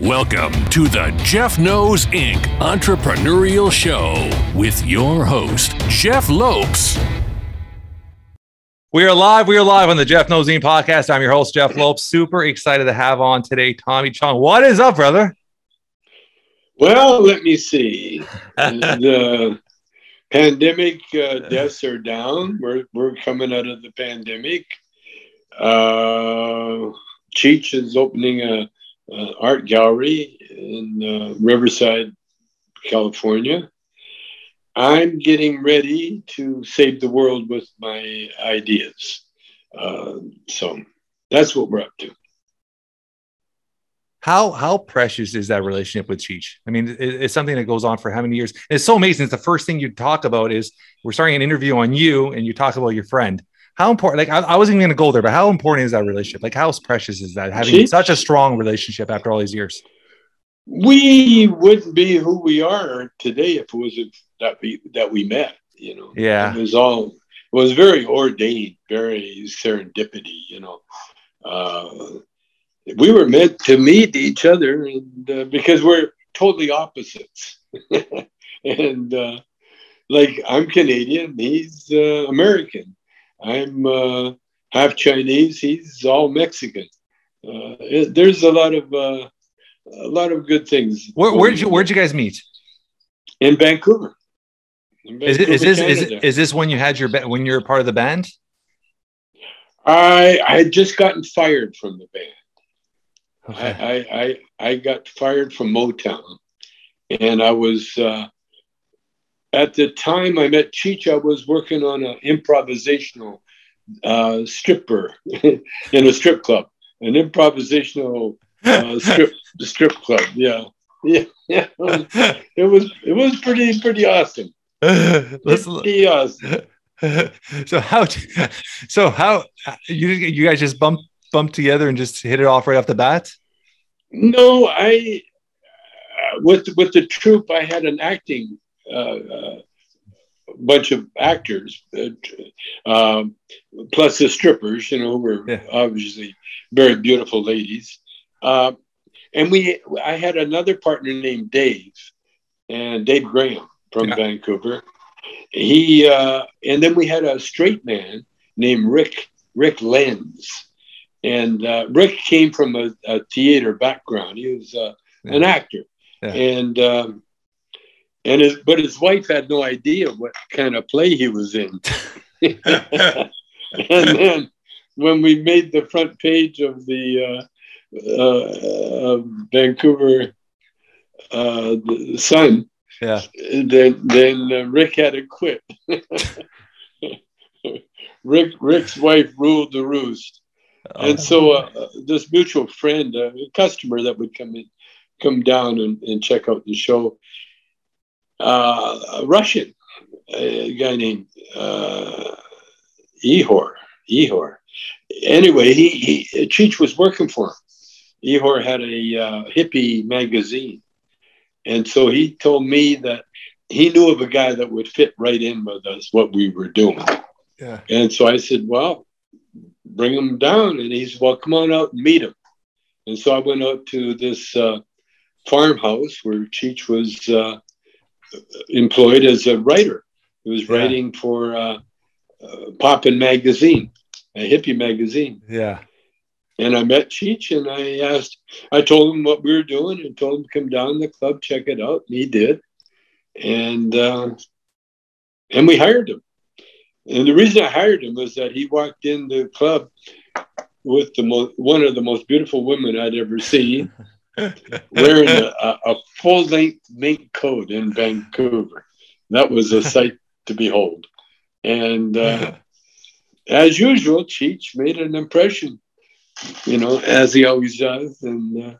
Welcome to the Jeff Knows Inc. Entrepreneurial Show with your host, Jeff Lopes. We are live on the Jeff Knows Inc. podcast. I'm your host, Jeff Lopes. Super excited to have on today Tommy Chong. What is up, brother? Well, let me see. The pandemic deaths are down. We're coming out of the pandemic. Cheech is opening a art gallery in Riverside, California. I'm getting ready to save the world with my ideas. So that's what we're up to. How precious is that relationship with Cheech? I mean, it's something that goes on for how many years? It's so amazing. It's the first thing you talk about is we're starting an interview on you and you talk about your friend. How important, like I wasn't even going to go there, but how important is that relationship? Like how precious is that, having such a strong relationship after all these years? We wouldn't be who we are today if it wasn't that we met, you know. Yeah. It was very ordained, very serendipity, you know. We were meant to meet each other and because we're totally opposites. And like I'm Canadian, he's American. I'm half Chinese. He's all Mexican. There's a lot of good things. Where'd you guys meet? In Vancouver. Is this when you had when you're part of the band? I had just gotten fired from the band. Okay. I got fired from Motown, and I was at the time I met Cheech. I was working on an improvisational stripper in a strip club, an improvisational strip club. Yeah. It was pretty awesome. Pretty awesome. So how you guys just bumped together and just hit it off right off the bat? No, with the troupe I had an acting bunch of actors, plus the strippers, you know, were obviously very beautiful ladies. And I had another partner named Dave Graham from Vancouver. He and then we had a straight man named Rick Lenz. And Rick came from a theater background. He was an actor. Yeah. But his wife had no idea what kind of play he was in. And then when we made the front page of the Vancouver the Sun, then Rick had to quit. Rick's wife ruled the roost. And so this mutual friend, a customer that would come down and check out the show, a Russian, a guy named Ihor. Anyway, Cheech was working for him. Ihor had a hippie magazine. And so he told me that he knew of a guy that would fit right in with us, what we were doing. Yeah. And so I said, well, bring him down. And he said, well, come on out and meet him. And so I went out to this farmhouse where Cheech was employed as a writer. He was writing for Poppin' Magazine, a hippie magazine. Yeah. And I met Cheech and I told him what we were doing and told him to come down to the club, check it out. And he did. And we hired him. And the reason I hired him was that he walked in the club with one of the most beautiful women I'd ever seen, wearing a full-length mink coat in Vancouver. That was a sight to behold. And as usual, Cheech made an impression, you know, as he always does. And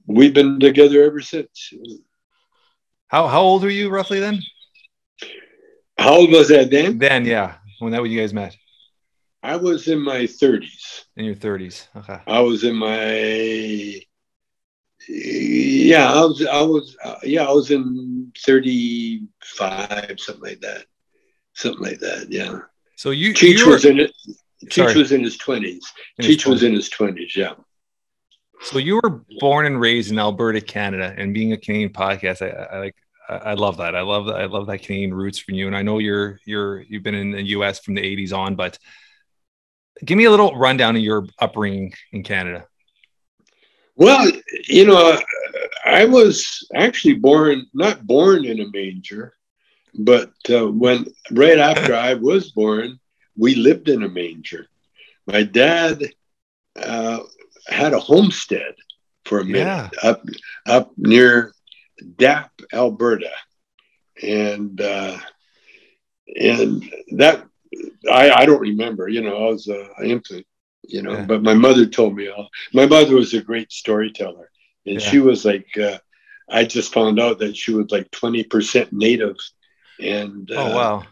we've been together ever since. How old were you roughly then? How old was I then? Then, yeah, when you guys met. I was in my 30s. In your 30s, okay. I was in my I was in 35, something like that. Yeah. So Cheech was in it. Cheech was in his 20s. Cheech was in his 20s. Yeah. So you were born and raised in Alberta, Canada, and being a Canadian podcast, I love that. I love that. I love that Canadian roots from you. And I know you've been in the US from the 80s on, but give me a little rundown of your upbringing in Canada. Well, I was actually not born in a manger, but right after I was born, we lived in a manger. My dad had a homestead for a minute up near Dap, Alberta, and that I don't remember. I was an infant. But my mother told me. My mother was a great storyteller, and she was like, I just found out that she was like 20% Native, and oh wow,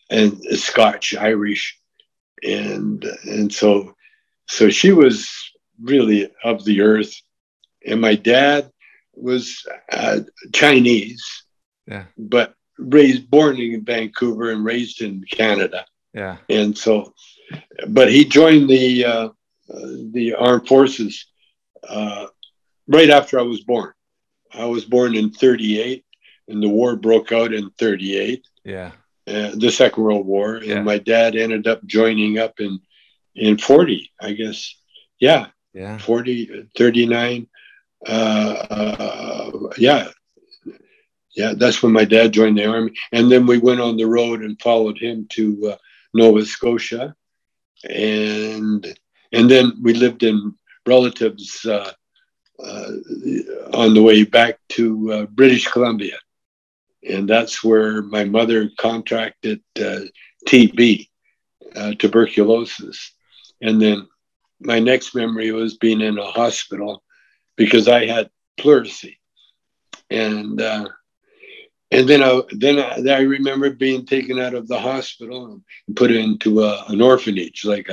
and Scotch, Irish, and so she was really of the earth. And my dad was Chinese, but born in Vancouver and raised in Canada. Yeah. And so, but he joined the armed forces right after I was born. I was born in 1938, and the war broke out in 1938. Yeah. The Second World War. And my dad ended up joining up in 1940, I guess. Yeah. 40, 39. That's when my dad joined the army. And then we went on the road and followed him to Nova Scotia. And then we lived in relatives on the way back to British Columbia. And that's where my mother contracted TB, tuberculosis. And then my next memory was being in a hospital because I had pleurisy. And then I remember being taken out of the hospital and put into an orphanage, like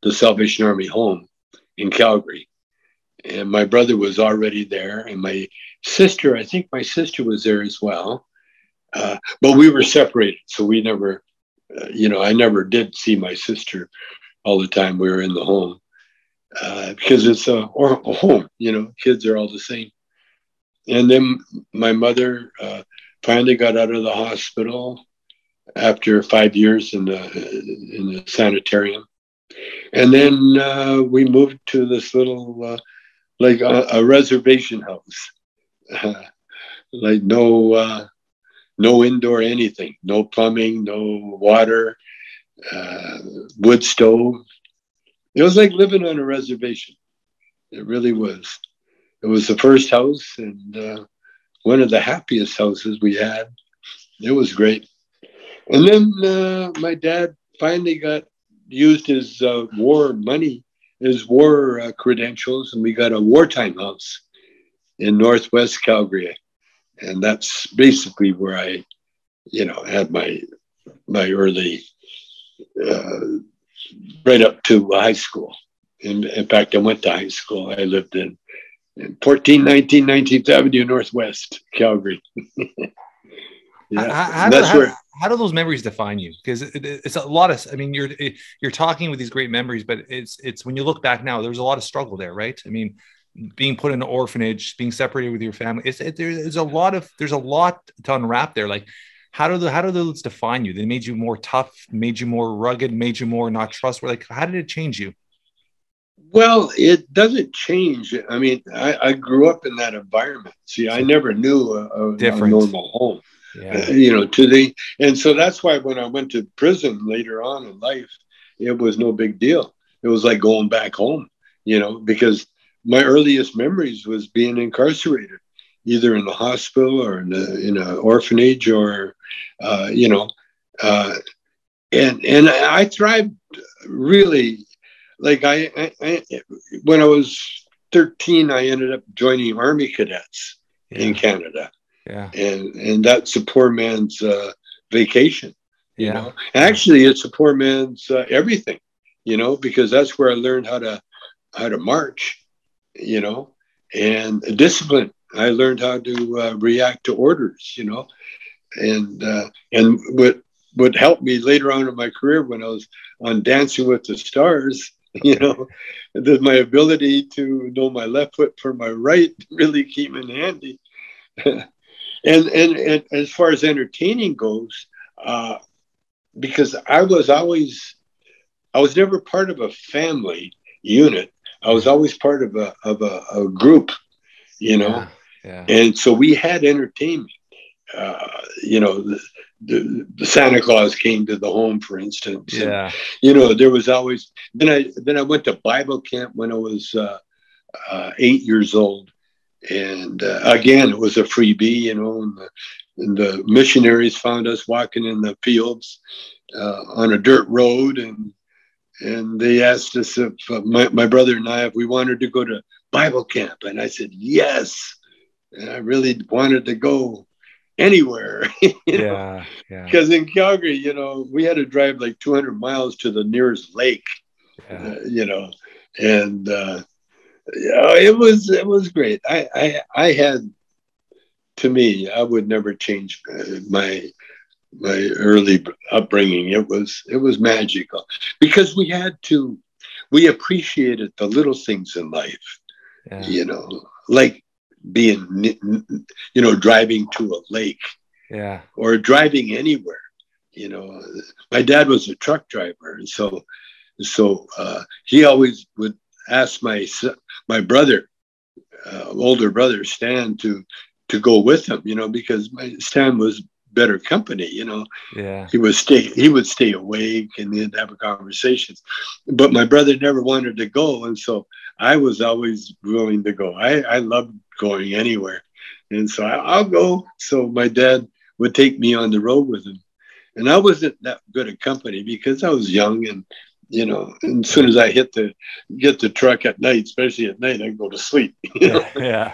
the Salvation Army home in Calgary. And my brother was already there, and my sister, I think my sister was there as well. But we were separated, so we never, I never did see my sister all the time we were in the home because it's a home, kids are all the same. And then my mother finally got out of the hospital after 5 years in the sanitarium. And then we moved to this little, like a reservation house, like no indoor anything, no plumbing, no water, wood stove. It was like living on a reservation. It really was. It was the first house and one of the happiest houses we had. It was great. And then my dad finally used his war money, his war credentials, and we got a wartime house in Northwest Calgary. And that's basically where I, had my early, right up to high school. In fact, I went to high school. I lived in 1419 19th Avenue Northwest, Calgary. How do those memories define you? Because it's a lot of, I mean, you're talking with these great memories, but it's when you look back now, there's a lot of struggle there, right? I mean, being put in an orphanage, being separated with your family, there's a lot to unwrap there. Like, how do those define you? They made you more tough, made you more rugged, made you more not trustworthy. Like, how did it change you? Well, it doesn't change. I mean, I grew up in that environment. See, I never knew a normal home. Yeah. And so that's why when I went to prison later on in life, it was no big deal. It was like going back home, because my earliest memories was being incarcerated, either in the hospital or in an orphanage or, and I thrived really. Like when I was 13, I ended up joining Army cadets in Canada. Yeah. And that's a poor man's vacation, you know. Actually, it's a poor man's everything, because that's where I learned how to march, and discipline. I learned how to react to orders, and what helped me later on in my career when I was on Dancing with the Stars, You know, my ability to know my left foot from my right really came in handy. And as far as entertaining goes, because I was never part of a family unit. I was always part of a group, you know. Yeah. And so we had entertainment. You know, the Santa Claus came to the home, for instance. Yeah. And, you know, there was always. Then I went to Bible camp when I was 8 years old, and again it was a freebie, you know. And the missionaries found us walking in the fields on a dirt road, and they asked us if my brother and I, if we wanted to go to Bible camp, and I said yes. And I really wanted to go anywhere, because in Calgary, you know, we had to drive like 200 miles to the nearest lake, you know, and it was great. I had, to me, I would never change my early upbringing. It was magical because we appreciated the little things in life, you know, like being, you know, driving to a lake, or driving anywhere. You know, my dad was a truck driver, and so he always would ask my brother, older brother Stan, to go with him, you know, because Stan was better company, you know. He would stay awake, and he'd have conversations, but my brother never wanted to go, and so I was always willing to go. I loved going anywhere, and so I'll go. So my dad would take me on the road with him, and I wasn't that good at company because I was young, and you know, and as soon as I get the truck at night, especially at night, I go to sleep, you know?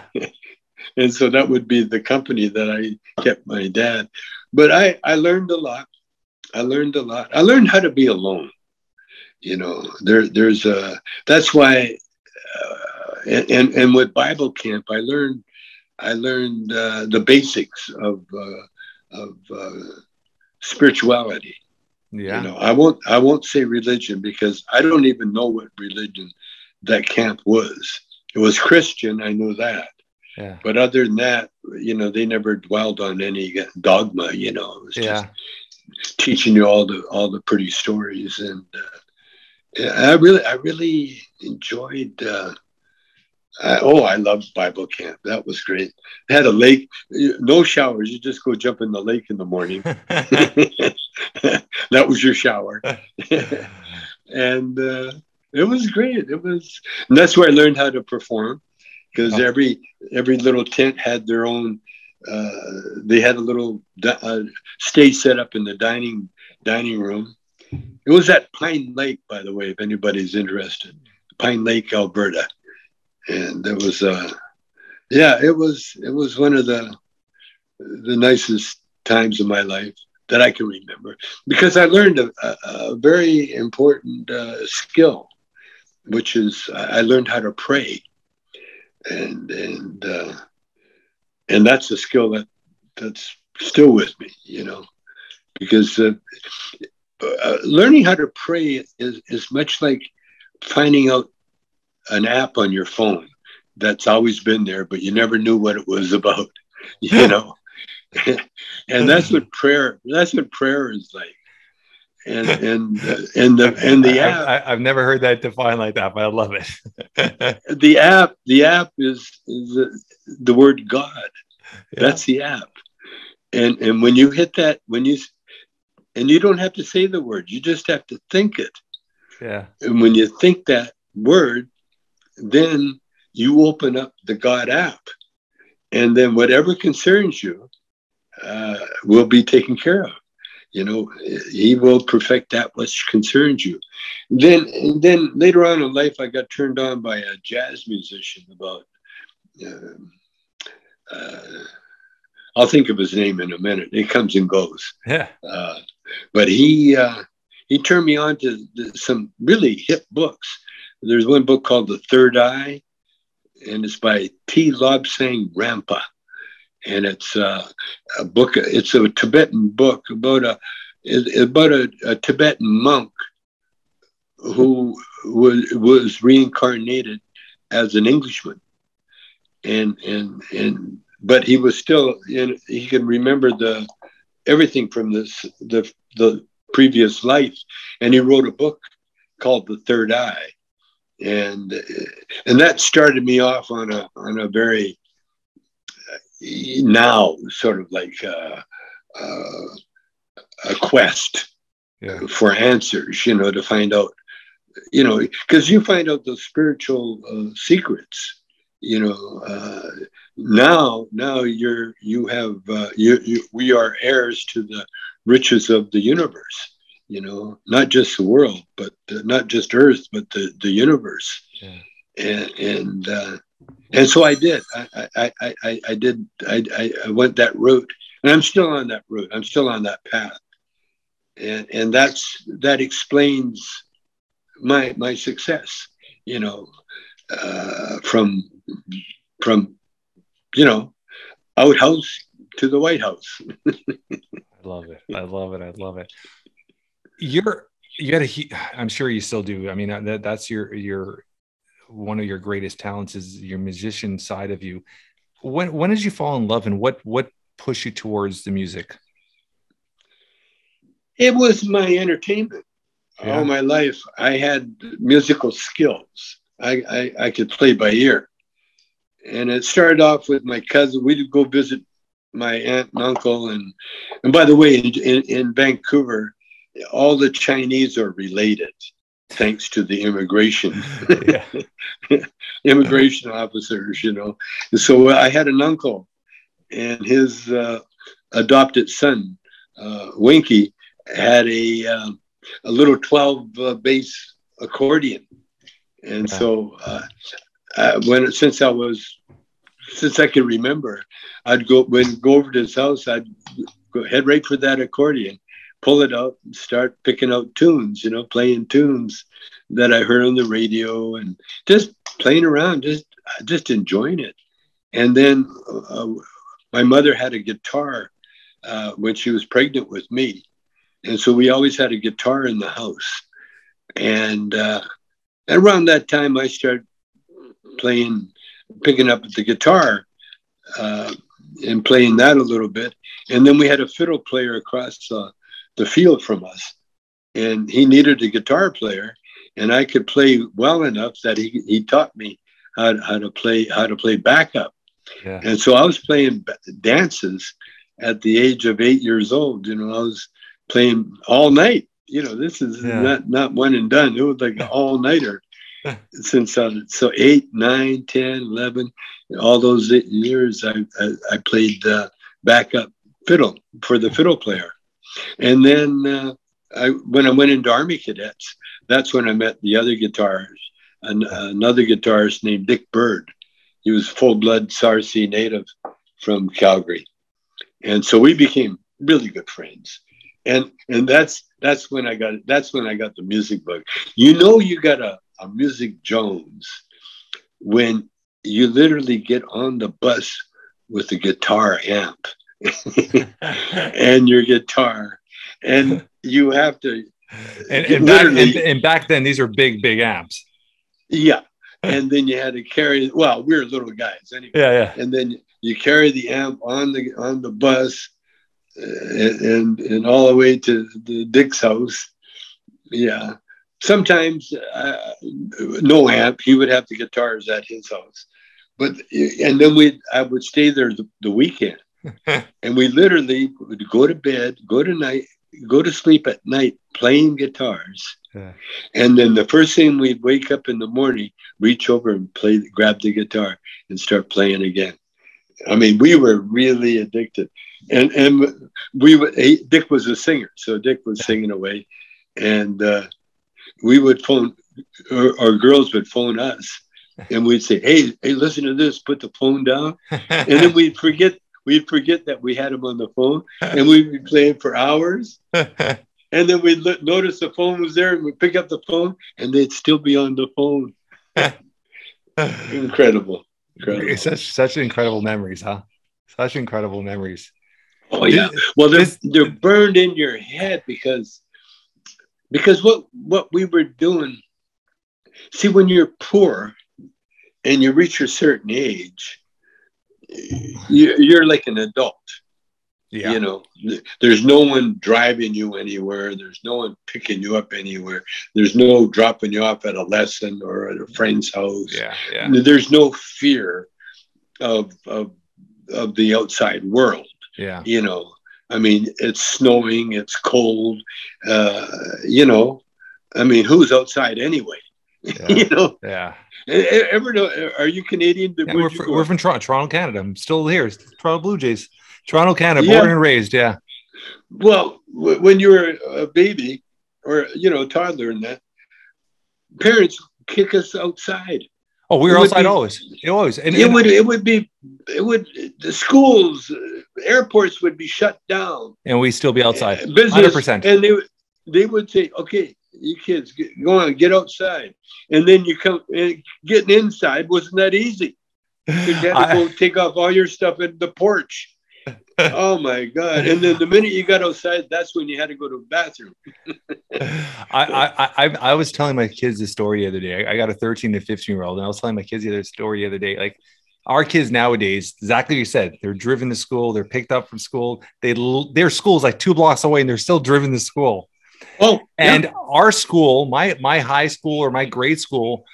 And so that would be the company that I kept my dad. But I learned a lot. I learned how to be alone. You know, that's why, and with Bible camp, I learned the basics of spirituality. You know, I won't say religion, because I don't even know what religion that camp was. It was Christian, I knew that. But other than that, you know, they never dwelled on any dogma. You know, it was just teaching you all the pretty stories, and I really enjoyed. I loved Bible camp. That was great. They had a lake, no showers. You just go jump in the lake in the morning. That was your shower, and it was great. And that's where I learned how to perform. Because every little tent had their own. They had a little stage set up in the dining room. It was at Pine Lake, by the way, if anybody's interested. Pine Lake, Alberta, and it was it was one of the nicest times of my life that I can remember, because I learned a very important skill, which is I learned how to pray. And that's a skill that's still with me, you know, because learning how to pray is much like finding out an app on your phone that's always been there, but you never knew what it was about, you know. And that's what prayer is like. And the app. I've never heard that defined like that, but I love it. The app is the word God. That's the app. And when you hit that, and you don't have to say the word, you just have to think it. And when you think that word, then you open up the God app, and then whatever concerns you will be taken care of. You know, he will perfect that which concerns you. Then later on in life, I got turned on by a jazz musician about, I'll think of his name in a minute. It comes and goes. But he turned me on to some really hip books. There's one book called The Third Eye, and it's by T. Lobsang Rampa. And it's a book. It's a Tibetan book about a Tibetan monk who was reincarnated as an Englishman, but he was still he can remember everything from the previous life, and he wrote a book called The Third Eye, and that started me off on a very now sort of like a quest for answers, to find out, because you find out those spiritual secrets, now we are heirs to the riches of the universe, not just the world, but not just Earth, but the universe. And so I did. I went that route, and I'm still on that route. I'm still on that path, and that explains my success. From outhouse to the White House. I love it. I love it. I'm sure you still do. I mean, that's your one of your greatest talents is your musician side of you. When did you fall in love, and what pushed you towards the music? It was my entertainment. All my life, I had musical skills. I could play by ear. And it started off with my cousin. We'd go visit my aunt and uncle. And by the way, in Vancouver, all the Chinese are related, thanks to the immigration officers, And so I had an uncle, and his adopted son, Winky, had a little 12 bass accordion. And so since I could remember, I'd go over to his house, I'd head right for that accordion, pull it out and start picking out tunes, playing tunes that I heard on the radio, and just playing around, just enjoying it. And then my mother had a guitar when she was pregnant with me. And so we always had a guitar in the house. And around that time, I started picking up the guitar and playing that a little bit. And then we had a fiddle player across the field from us, and he needed a guitar player, and I could play well enough that he taught me how to play backup. Yeah. And so I was playing dances at the age of 8 years old. I was playing all night. This is not one and done. It was like an all-nighter. Since so 8, 9, 10, 11, all those years, I played backup fiddle for the fiddle player. And then when I went into Army Cadets, that's when I met the other guitarist, another guitarist named Dick Bird. He was full-blood Sarcee native from Calgary, and so we became really good friends. And that's when I got the music bug. You got a music Jones when you literally get on the bus with a guitar amp and your guitar, and you have to and back then these were big amps. And then you had to carry, well, we were little guys anyway. And then you carry the amp on the bus and all the way to the Dick's house. Sometimes no amp. He would have the guitars at his house, and then I would stay there the weekend, and we literally would go to bed, go to sleep at night playing guitars, and then the first thing we'd wake up in the morning, reach over and grab the guitar and start playing again. I mean, we were really addicted, and Dick was a singer, so Dick was singing away, and we would phone, or girls would phone us, and we'd say, hey, listen to this, put the phone down. And then we'd forget that we had him on the phone, and we'd be playing for hours. And then we'd notice the phone was there, and we'd pick up the phone, and they'd still be on the phone. Incredible. Such incredible memories, huh? Such incredible memories. Oh, yeah. Well, they're burned in your head because what we were doing See, when you're poor and you reach a certain age, you're like an adult. Yeah. You know, there's no one driving you anywhere. There's no one picking you up anywhere. There's no dropping you off at a lesson or at a friend's house. Yeah. Yeah. There's no fear of the outside world. Yeah. You know, I mean, it's snowing, it's cold. You know, I mean, who's outside anyway? Yeah. You know? Yeah. Ever know? Are you Canadian? Yeah, we're from Toronto, Canada. I'm still here. Toronto Blue Jays. Toronto, Canada, born and raised, yeah. Well, when you were a baby or, you know, toddler and that, parents kick us outside. Oh, we were outside always. Always. And the schools, airports would be shut down. And we'd still be outside. Business, 100%. And they would say, okay, you kids, go on, get outside. And then you come, getting inside wasn't that easy. You had to go take off all your stuff at the porch. Oh my God. And then the minute you got outside, that's when you had to go to the bathroom. I was telling my kids this story the other day. I got a 13 to 15-year-old, and I was telling my kids the other story the other day. Like, our kids nowadays, exactly what you said, they're driven to school, they're picked up from school. Their school's like 2 blocks away, and they're still driven to school. Oh, and our school, my high school or my grade school,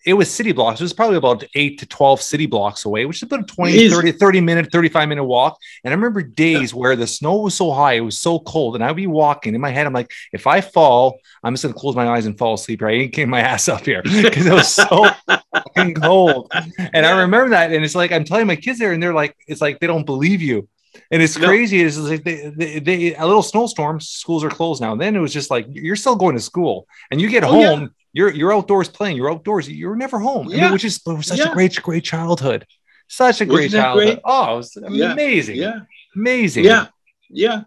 it was city blocks. It was probably about 8 to 12 city blocks away, which is about a 20, 35-minute walk. And I remember days where the snow was so high, it was so cold. And I'd be walking in my head. I'm like, if I fall, I'm just going to close my eyes and fall asleep. Right? I ain't getting my ass up here because it was so fucking cold. And I remember that. And it's like, I'm telling my kids there, and they're like, it's like, they don't believe you. And it's crazy. It's like they a little snowstorm, schools are closed now. And then it was just like, you're still going to school, and you get home. Yeah. You're outdoors playing. You're outdoors. You're never home. Yeah. I mean, which is such a great childhood. Such a great childhood. Great? Oh, it was amazing. Yeah. Amazing. Yeah. Yeah.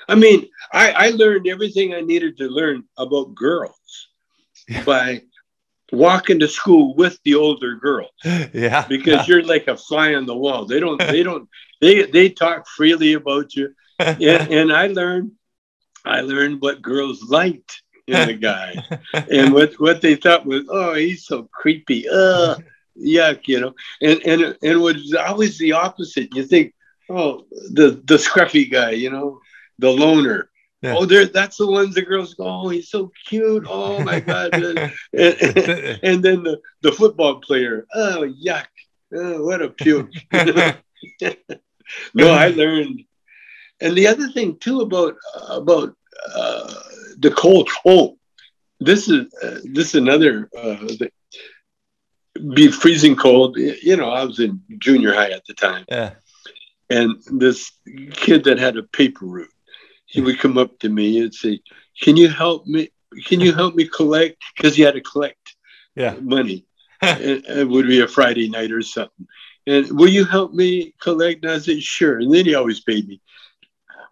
I mean, I learned everything I needed to learn about girls by walking to school with the older girls. Yeah. Because you're like a fly on the wall. They talk freely about you. And I learned what girls liked in the guy, and what they thought was, oh, he's so creepy, yuck, you know, and it was always the opposite. You think, oh, the scruffy guy, you know, the loner. Yeah. Oh, that's the ones the girls go, oh, he's so cute. Oh my God. and then the football player, oh, yuck. Oh, what a puke. No, I learned. And the other thing too about the cold. Oh, this is another be freezing cold. You know, I was in junior high at the time. Yeah. And this kid that had a paper route, he would come up to me and say, "Can you help me? Can you help me collect?" Because he had to collect money. It would be a Friday night or something. And will you help me collect? And I said, sure. And then he always paid me.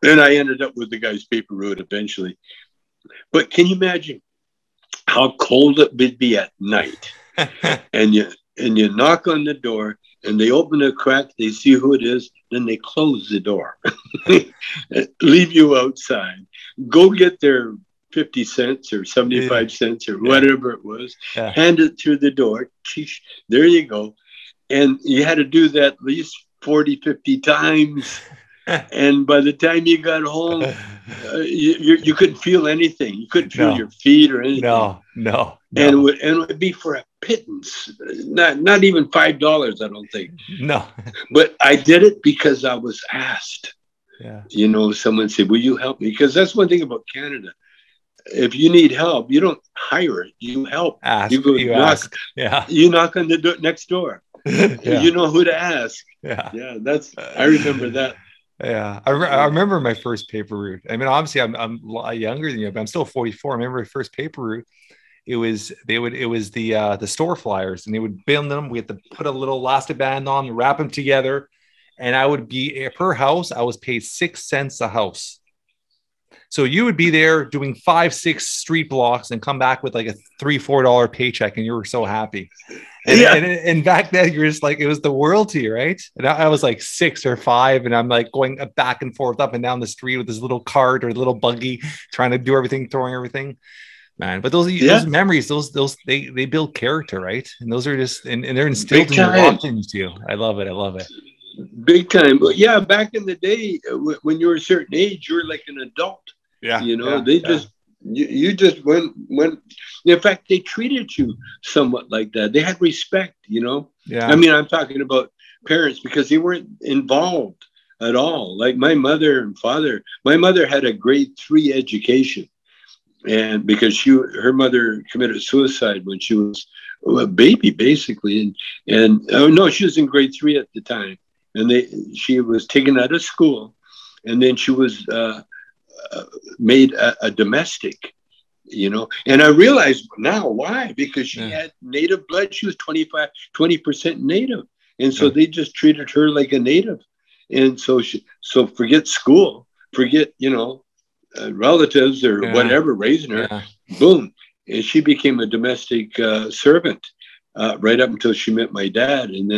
And I ended up with the guy's paper route eventually. But can you imagine how cold it would be at night? and you knock on the door, and they open a crack, they see who it is, then they close the door. Leave you outside. Go get their 50 cents or 75 cents or whatever it was. Yeah. Hand it through the door. There you go. And you had to do that at least 40, 50 times. And by the time you got home, you couldn't feel anything. You couldn't feel your feet or anything. No. And it would be for a pittance, not even $5, I don't think. No. But I did it because I was asked. Yeah. You know, someone said, will you help me? Because that's one thing about Canada. If you need help, you don't hire it. You help. Ask. You go knock. Ask. Yeah. You knock on the next door. Yeah. You know who to ask. Yeah. Yeah. I remember that. Yeah, I remember my first paper route. I mean, obviously, I'm a lot younger than you, but I'm still 44. I remember my first paper route. It was the store flyers, and they would bend them. We had to put a little elastic band on, wrap them together, and I would be per house. I was paid 6 cents a house. So you would be there doing 5-6 street blocks and come back with like a $3-4 paycheck, and you were so happy. And back then, you're just like, it was the world to you, right? And I was like 6 or 5, and I'm like going back and forth up and down the street with this little cart or little buggy, trying to do everything, throwing everything. man. But those memories, those they build character, right? And those are just and they're instilled in your options too. I love it. Big time. But yeah, back in the day, when you were a certain age, you were like an adult. Yeah. You know, you just went. In fact, they treated you somewhat like that. They had respect, you know? Yeah. I mean, I'm talking about parents because they weren't involved at all. Like my mother and father, my mother had a grade 3 education. And because her mother committed suicide when she was a baby, basically. And no, she was in grade 3 at the time. And she was taken out of school. And then she was made a domestic, you know. And I realized now why, because she had native blood. She was 20% native. And so they just treated her like a native. And so forget school, forget, you know, relatives or whatever raising her, boom. And she became a domestic servant right up until she met my dad. And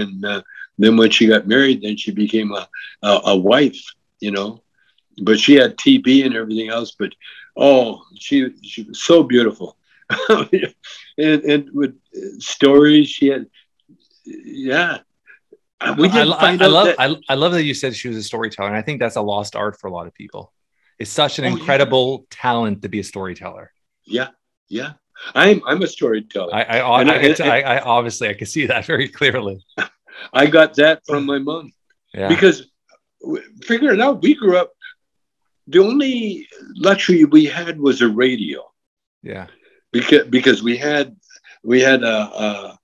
then when she got married, then she became a wife, you know. But she had TB and everything else. But she was so beautiful, and with stories she had. Yeah, I love that you said she was a storyteller, and I think that's a lost art for a lot of people. It's such an incredible talent to be a storyteller. Yeah. I'm a storyteller. I obviously I can see that very clearly. I got that from my mom because figure it out. We grew up. The only luxury we had was a radio. Yeah. Because we had a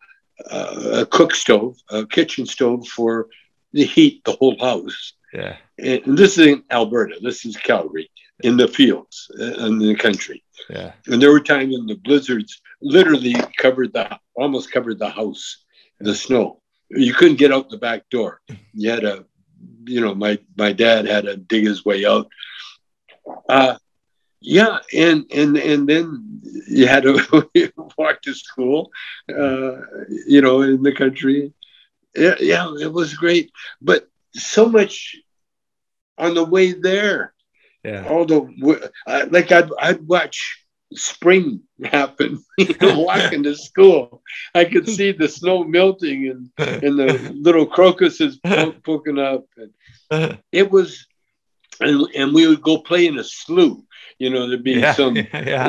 cook stove, a kitchen stove for the heat, the whole house. Yeah. And this is in Alberta. This is Calgary, in the fields, in the country. Yeah. And there were times when the blizzards literally almost covered the house, the snow. You couldn't get out the back door. You had my dad had to dig his way out. And then you had to walk to school, you know, in the country. Yeah, it was great. But so much on the way there. Yeah. I'd watch spring happen, you know, walking to school. I could see the snow melting and the little crocuses poking up. And it was. And we would go play in a slough, you know, there'd be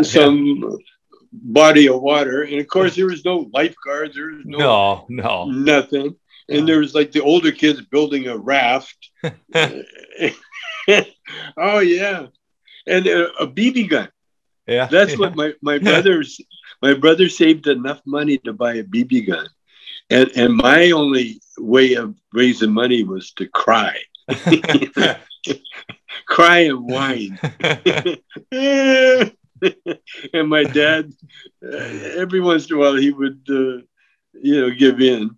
some body of water. And of course, there was no lifeguards. There was no nothing. And there was like the older kids building a raft. Oh, yeah. And a BB gun. Yeah. That's what my brother saved enough money to buy a BB gun. And my only way of raising money was to cry. Cry and whine. And my dad, every once in a while, he would, give in.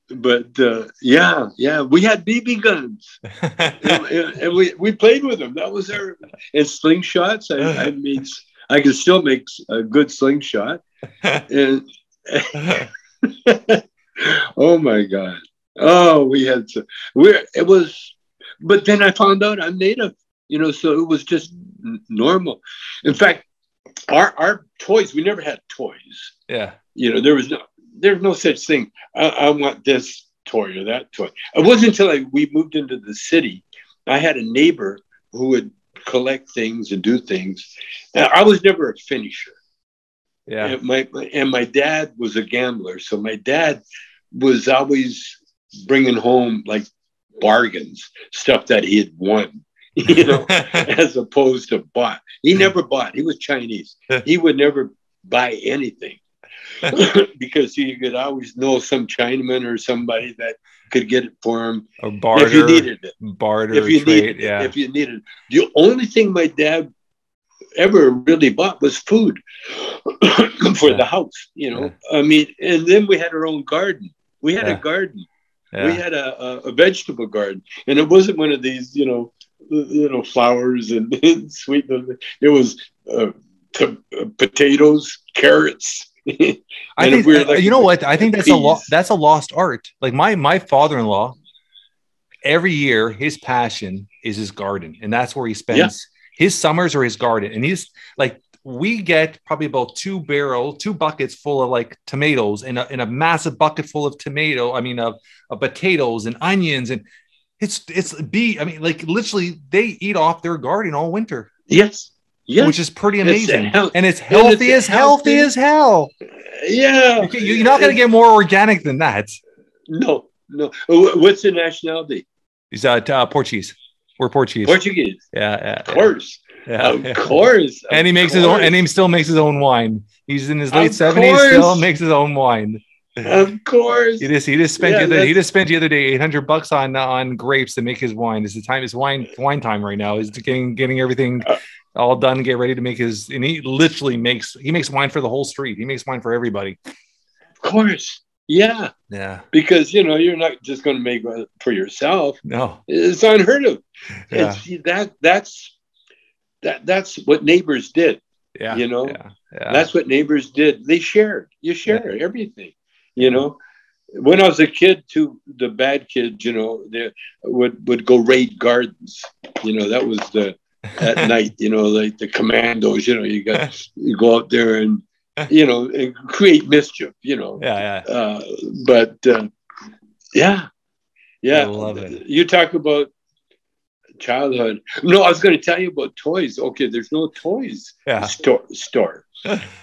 But we had BB guns, and we played with them. That was our and slingshots. I could still make a good slingshot. And oh my God! Oh, it was. But then I found out I'm Native, you know, so it was just normal. In fact, our toys, we never had toys. Yeah. You know, there's no such thing. I want this toy or that toy. It wasn't until we moved into the city, I had a neighbor who would collect things and do things. And I was never a finisher. Yeah. And my dad was a gambler. So my dad was always bringing home like bargains, stuff that he had won, you know, as opposed to bought. He never bought. He was Chinese. He would never buy anything because he could always know some Chinaman or somebody that could get it for him or barter, if you needed it. Barter, if you needed it. If you needed it. The only thing my dad ever really bought was food for the house, you know. I mean, and then we had our own garden. We had a garden. Yeah. We had a vegetable garden, and it wasn't one of these, you know, flowers and sweet. It was potatoes, carrots. I think you know what? I think that's a lost art. Like my father-in-law, every year his passion is his garden, and that's where he spends his summers or his garden. And he's like, we get probably about two buckets full of like tomatoes in a massive bucket full of of potatoes and onions. And I mean, like literally they eat off their garden all winter. Yes. Yes. Which is pretty amazing. And it's healthy as hell. Yeah. You're not going to get more organic than that. No. What's the nationality? He's Portuguese. We're Portuguese. Portuguese. Yeah. Of course. Yeah, of course. And he still makes his own wine. He's in his late 70s, still makes his own wine. Of course. He just spent the other day $800 on grapes to make his wine. It's wine time right now. He's getting everything all done, get ready to make and he literally makes wine for the whole street. He makes wine for everybody. Of course. Yeah. Yeah. Because you're not just going to make it for yourself. No. It's unheard of. Yeah. That's what neighbors did. Yeah. Yeah. That's what neighbors did. They shared. You share everything. When I was a kid, too, the bad kids, they would go raid gardens. That was at night, like the commandos, you go out there and create mischief, but I love it. You talk about childhood. No, I was going to tell you about toys. Okay, there's no toys store.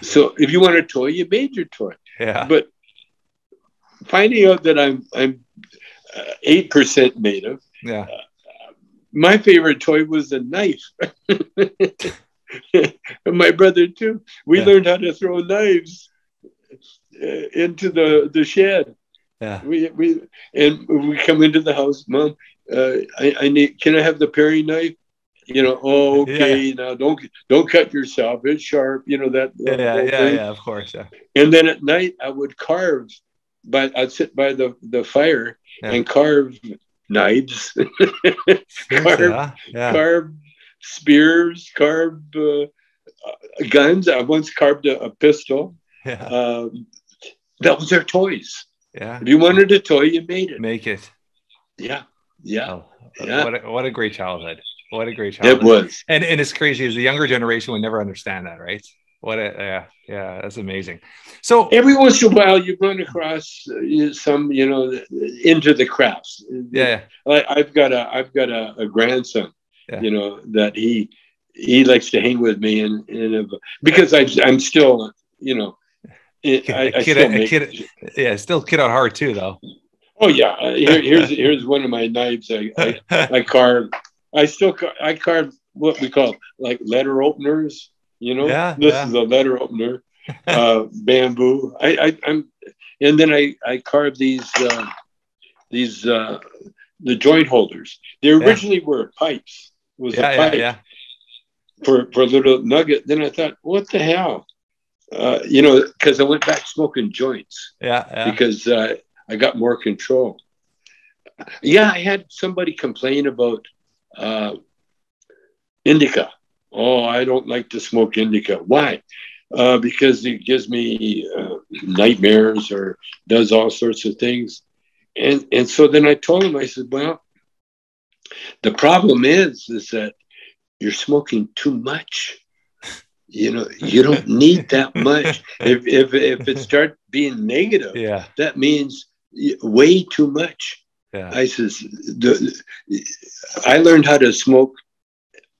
So if you want a toy, you made your toy. Yeah. But finding out that I'm 8% native. Yeah. My favorite toy was a knife. And my brother too. We learned how to throw knives into the shed. Yeah. We come into the house, Mom. Can I have the paring knife? Okay. Now don't cut yourself. It's sharp. Yeah. Of course. Yeah. And then at night I would carve, but I'd sit by the fire and carve knives, carve spears, carve guns. I once carved a pistol. Yeah. That was their toys. Yeah. If you wanted a toy, you made it. Make it. Yeah. What a great childhood. What a great childhood. It was. And it's crazy as the younger generation would never understand that, right? That's amazing. So every once in a while you run across some, into the crafts. Yeah. I've got a grandson, that he likes to hang with me and because I'm still, still kid at heart too, though. Oh yeah. Here's one of my knives I carved. I carved what we call like letter openers. This is a letter opener, bamboo. And then I carved these the joint holders. They originally were pipes. It was a pipe for a little nugget. Then I thought, what the hell? Because I went back smoking joints. Because I got more control. I had somebody complain about indica. Oh, I don't like to smoke indica. Why? Because it gives me nightmares or does all sorts of things. And so then I told him, I said, well, the problem is that you're smoking too much. You don't need that much. If it starts being negative, that means way too much. I says, I learned how to smoke.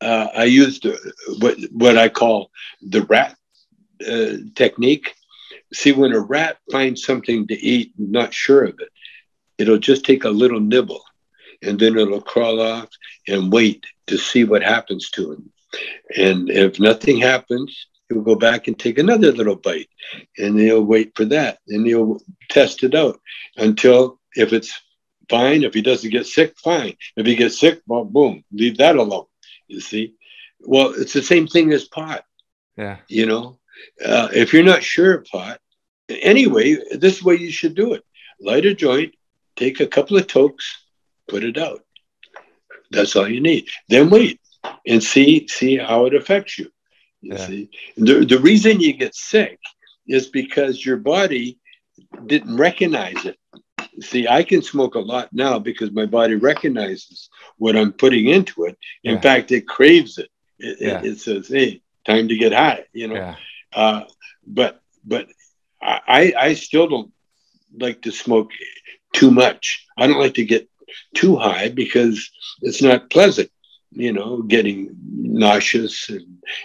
I used what I call the rat technique. See, when a rat finds something to eat, not sure of it, it'll just take a little nibble, and then it'll crawl off and wait to see what happens to him. And if nothing happens, he'll go back and take another little bite, and he'll wait for that, and he'll test it out until if it's fine. If he doesn't get sick, fine. If he gets sick, well, boom, leave that alone. You see? Well, it's the same thing as pot. Yeah. If you're not sure of pot, anyway, this is the way you should do it. Light a joint, take a couple of tokes, put it out. That's all you need. Then wait and see how it affects you. You see? The reason you get sick is because your body didn't recognize it. See, I can smoke a lot now because my body recognizes what I'm putting into it. In fact, it craves it. It says, hey, time to get high, Yeah. But I still don't like to smoke too much. I don't like to get too high because it's not pleasant, getting nauseous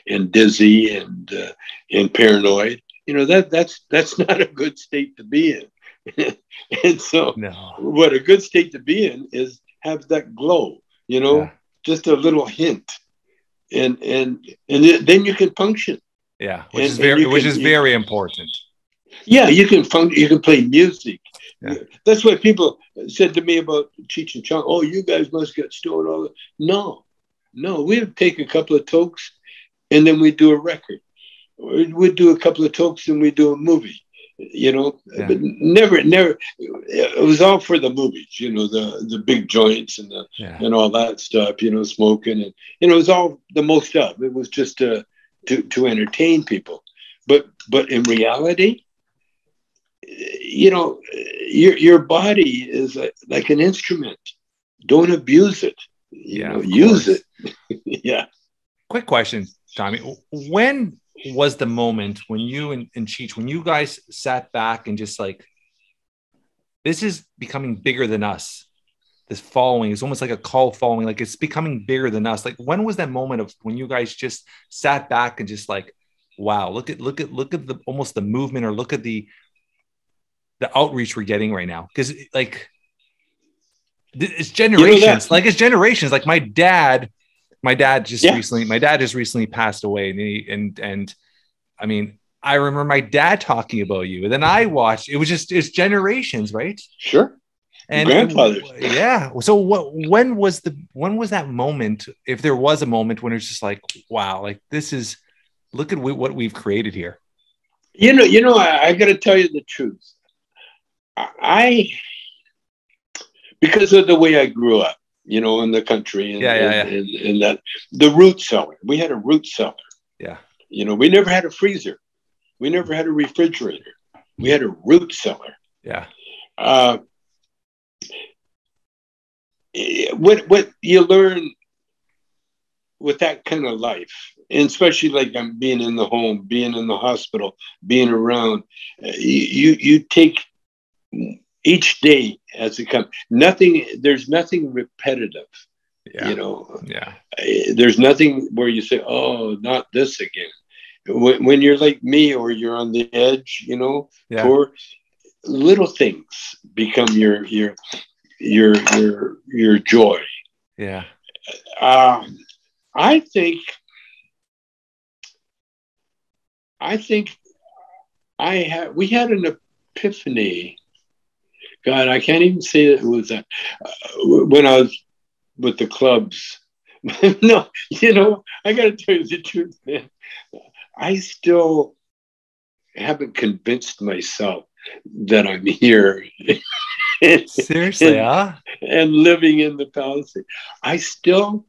and dizzy and paranoid. That's not a good state to be in. And so what a good state to be in is have that glow, just a little hint. And then you can function. Yeah, which is very important. Yeah, you can function. You can play music. Yeah. That's what people said to me about Cheech and Chong. Oh, you guys must get stoned all the. No, we would take a couple of tokes, and then we do a record. We'd do a couple of tokes, and we do a movie. But never. It was all for the movies. The big joints and all that stuff. Smoking and it was all the most of. It was just to entertain people, but in reality, your body is like an instrument. Don't abuse it. Use it. Yeah. Quick question, Tommy. When was the moment when you and Cheech, when you guys sat back and just like, this is becoming bigger than us? This following is almost like a cult following, like it's becoming bigger than us. Like, when was that moment of when you guys just sat back and just like, wow, look at the almost the movement, or look at the outreach we're getting right now? Because like it's generations, like my dad just recently passed away, and I mean, I remember my dad talking about you, and then I watched. It's generations, right? Sure. And grandfathers. Yeah. So when was that moment? If there was a moment when it's just like, wow, like look at what we've created here. I got to tell you the truth. Because of the way I grew up, in the country, and that the root cellar. We had a root cellar. Yeah. We never had a freezer. We never had a refrigerator. We had a root cellar. Yeah. What you learn with that kind of life, and especially like I'm being in the home, being in the hospital, being around, you take each day as it comes. There's nothing repetitive. Yeah. There's nothing where you say, oh, not this again. When you're like me, or you're on the edge, or little things become your joy. Yeah. I think we had an epiphany. God, I can't even say that it was that when I was with the clubs. No, I got to tell you the truth, man. I still haven't convinced myself that I'm here. Seriously, huh? And living in the Palisades. I still,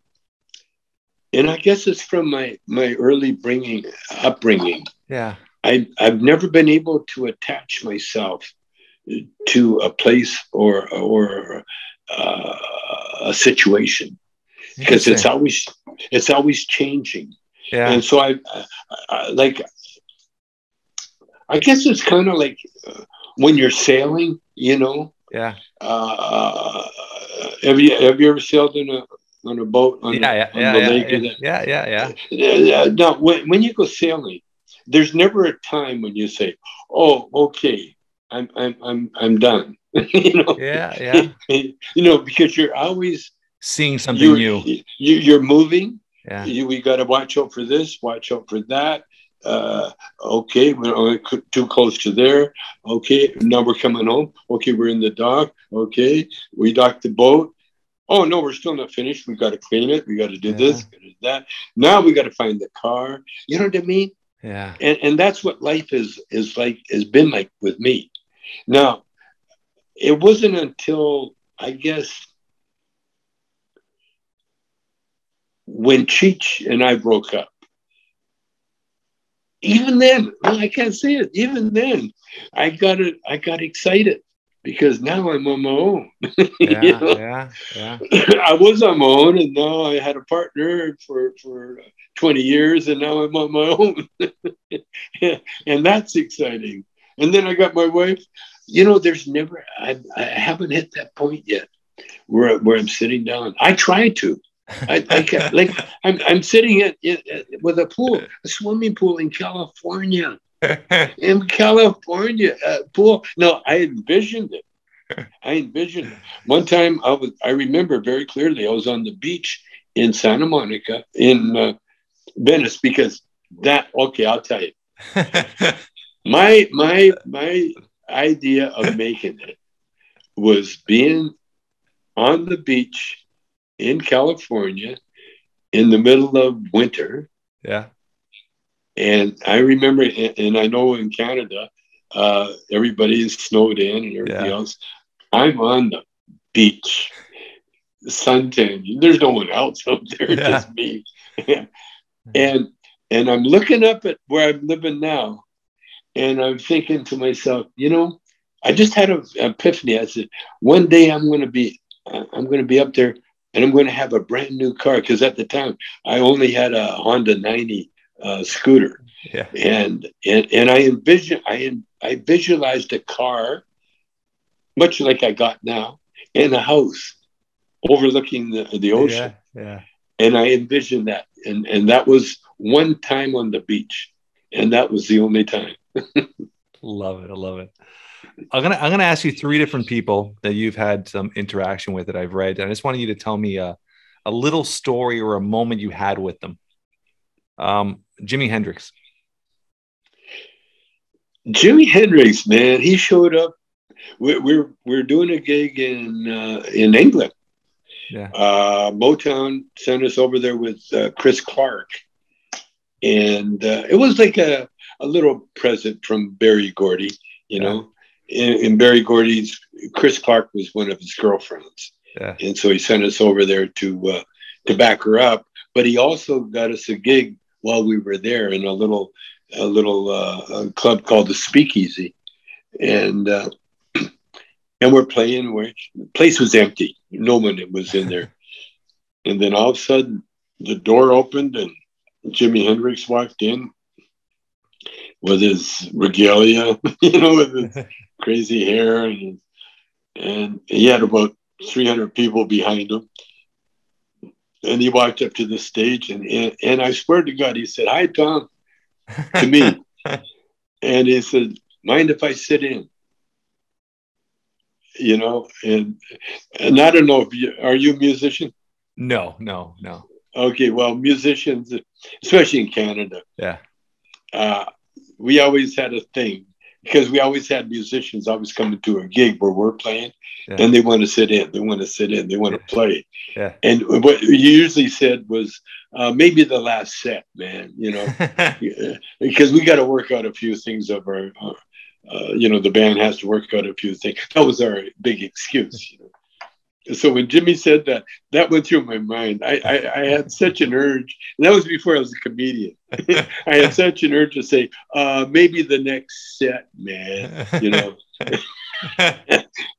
and I guess it's from my early upbringing. Yeah. I've never been able to attach myself to a place or a situation, because it's always changing. Yeah. And so I guess it's kind of like when you're sailing, Yeah. Have you ever sailed on a boat on the lake? Yeah. Now, when you go sailing, there's never a time when you say, "Oh, okay, I'm done." Yeah. Because you're always seeing something new. You're moving. Yeah. We got to watch out for this, watch out for that. Okay, we're too close to there. Okay, now we're coming home. Okay, we're in the dock. Okay, we docked the boat. Oh no, we're still not finished. We got to clean it. We got to do this, do that. Now we got to find the car. You know what I mean? Yeah. And that's what life has been like with me. Now, it wasn't until, I guess, when Cheech and I broke up. Even then, I can't say it. Even then, I got excited. because now I'm on my own. Yeah, You know? yeah. I was on my own, and now I had a partner for 20 years, and now I'm on my own. And that's exciting. And then I got my wife. You know, I haven't hit that point yet where I'm sitting down. I try to. I can't, like, I'm sitting with a swimming pool in California. In California, pool. No, I envisioned it. One time, I remember very clearly. I was on the beach in Santa Monica, in Venice, because I'll tell you. My idea of making it was being on the beach in California in the middle of winter. Yeah. And I remember, and I know in Canada, everybody is snowed in and everything else. I'm on the beach, suntan. There's no one else out there, just me. and I'm looking up at where I'm living now, and I'm thinking to myself, you know, I just had an epiphany. I said, one day I'm going to be up there, and I'm going to have a brand new car, because at the time I only had a Honda 90 scooter. Yeah. And I visualized a car, much like I got now, in a house overlooking the ocean. Yeah. And I envisioned that. And that was one time on the beach. And that was the only time. Love it. I love it. I'm gonna ask you 3 different people that you've had some interaction with that I've read. And I just wanted you to tell me a little story or a moment you had with them. Jimi Hendrix. Jimi Hendrix, man, he showed up. We're doing a gig in England. Yeah. Motown sent us over there with Chris Clark, and it was like a little present from Berry Gordy, you know. In Berry Gordy's, Chris Clark was one of his girlfriends, and so he sent us over there to back her up. But he also got us a gig while we were there in a little club called the Speakeasy, and we're playing. The place was empty; no one was in there. And then all of a sudden, the door opened, and Jimi Hendrix walked in with his regalia, you know, with his crazy hair, and he had about 300 people behind him. And he walked up to the stage, and I swear to God, he said, "Hi, Tom," to me. And he said, "Mind if I sit in?" You know, and I don't know are you a musician? No. Okay, well, musicians, especially in Canada, we always had a thing, because we always had musicians always coming to a gig where we're playing, and they want to sit in. They want to play. Yeah. And what you usually said was maybe the last set, man, you know, because we got to work out a few things of our you know, the band has to work out a few things. That was our big excuse, you know. So when Jimmy said that went through my mind. I had such an urge, and that was before I was a comedian. I had such an urge to say, maybe the next set, man, you know.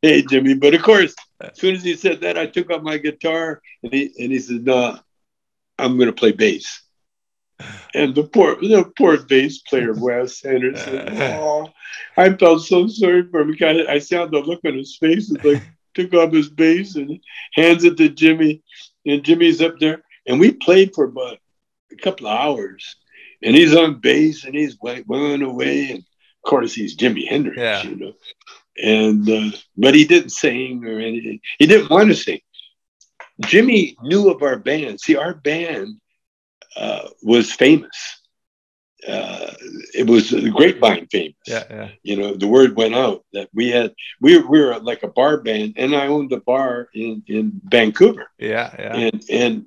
Hey, Jimmy. But of course, as soon as he said that, I took out my guitar, and he said, "No, I'm going to play bass." And the poor bass player, Wes Henderson. Oh, I felt so sorry for him. I saw the look on his face. It's like, took off his bass and hands it to Jimmy, and Jimmy's up there, and we played for about a couple of hours, and he's on bass, and he's wailing away, and of course he's Jimi Hendrix, you know, and but he didn't sing or anything. He didn't want to sing. Jimmy knew of our band. See, our band was famous. It was grapevine famous. You know, the word went out that we were like a bar band, and I owned a bar in Vancouver. And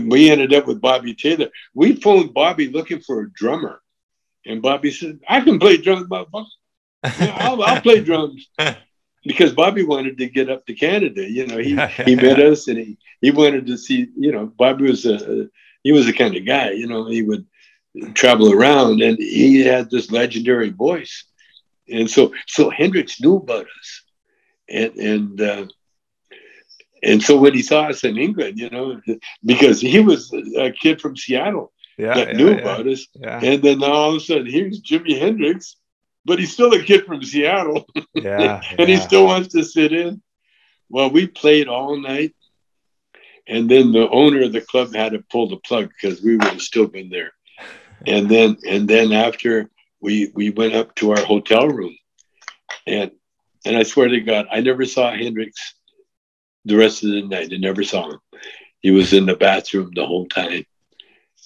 we ended up with Bobby Taylor. We phoned Bobby looking for a drummer, and Bobby said, "I can play drums, motherfucker. I'll play drums." Because Bobby wanted to get up to Canada. You know, he met us, and he wanted to see. You know, Bobby was he was the kind of guy. You know, he would travel around, and he had this legendary voice, and so Hendrix knew about us, And so when he saw us in England, you know, because he was a kid from Seattle that knew about us. Yeah. And then now all of a sudden, here's Jimi Hendrix, but he's still a kid from Seattle. And he still wants to sit in. Well, we played all night. And then the owner of the club had to pull the plug because we would have still been there. And then after we went up to our hotel room, and I swear to God, I never saw Hendrix the rest of the night. I never saw him. He was in the bathroom the whole time.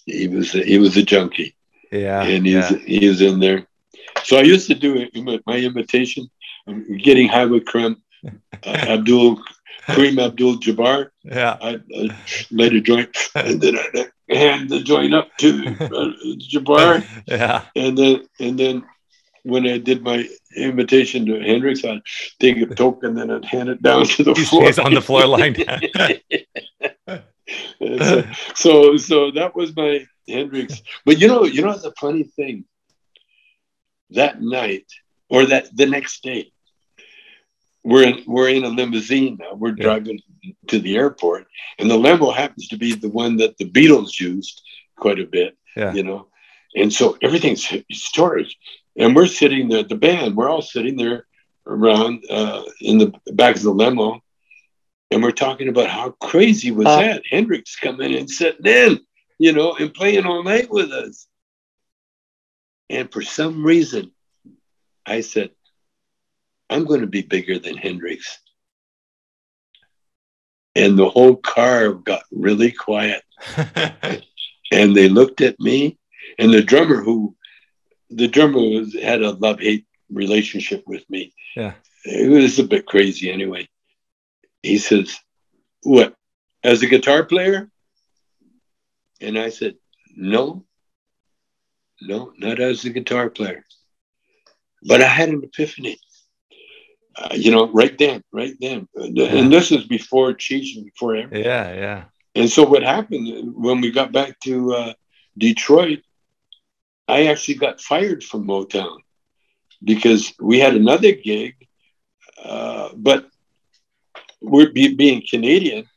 He was a junkie. Yeah. And he was in there. So I used to do my imitation. I'm getting high with Kareem Abdul-Jabbar. Yeah. I laid a joint, and then I hand the joint up to Jabbar. Yeah. And then when I did my invitation to Hendrix, I'd take a token and then I'd hand it down to the floor. He's on the floor line. So that was my Hendrix. But you know the funny thing. That night or the next day, we're in a limousine now. We're driving to the airport, and the limo happens to be the one that the Beatles used quite a bit. Yeah. You know, and so everything's storage, and we're sitting there. The band, we're all sitting there around in the back of the limo, and we're talking about how crazy was that Hendrix coming and sitting in, you know, and playing all night with us. And for some reason, I said, I'm going to be bigger than Hendrix. And the whole car got really quiet. And they looked at me, and the drummer had a love-hate relationship with me. Yeah. It was a bit crazy anyway. He says, what, as a guitar player? And I said, no, not as a guitar player. But I had an epiphany, you know, right then. And this is before Cheech and before everything. Yeah. And so what happened when we got back to Detroit, I actually got fired from Motown because we had another gig, but we're being Canadian,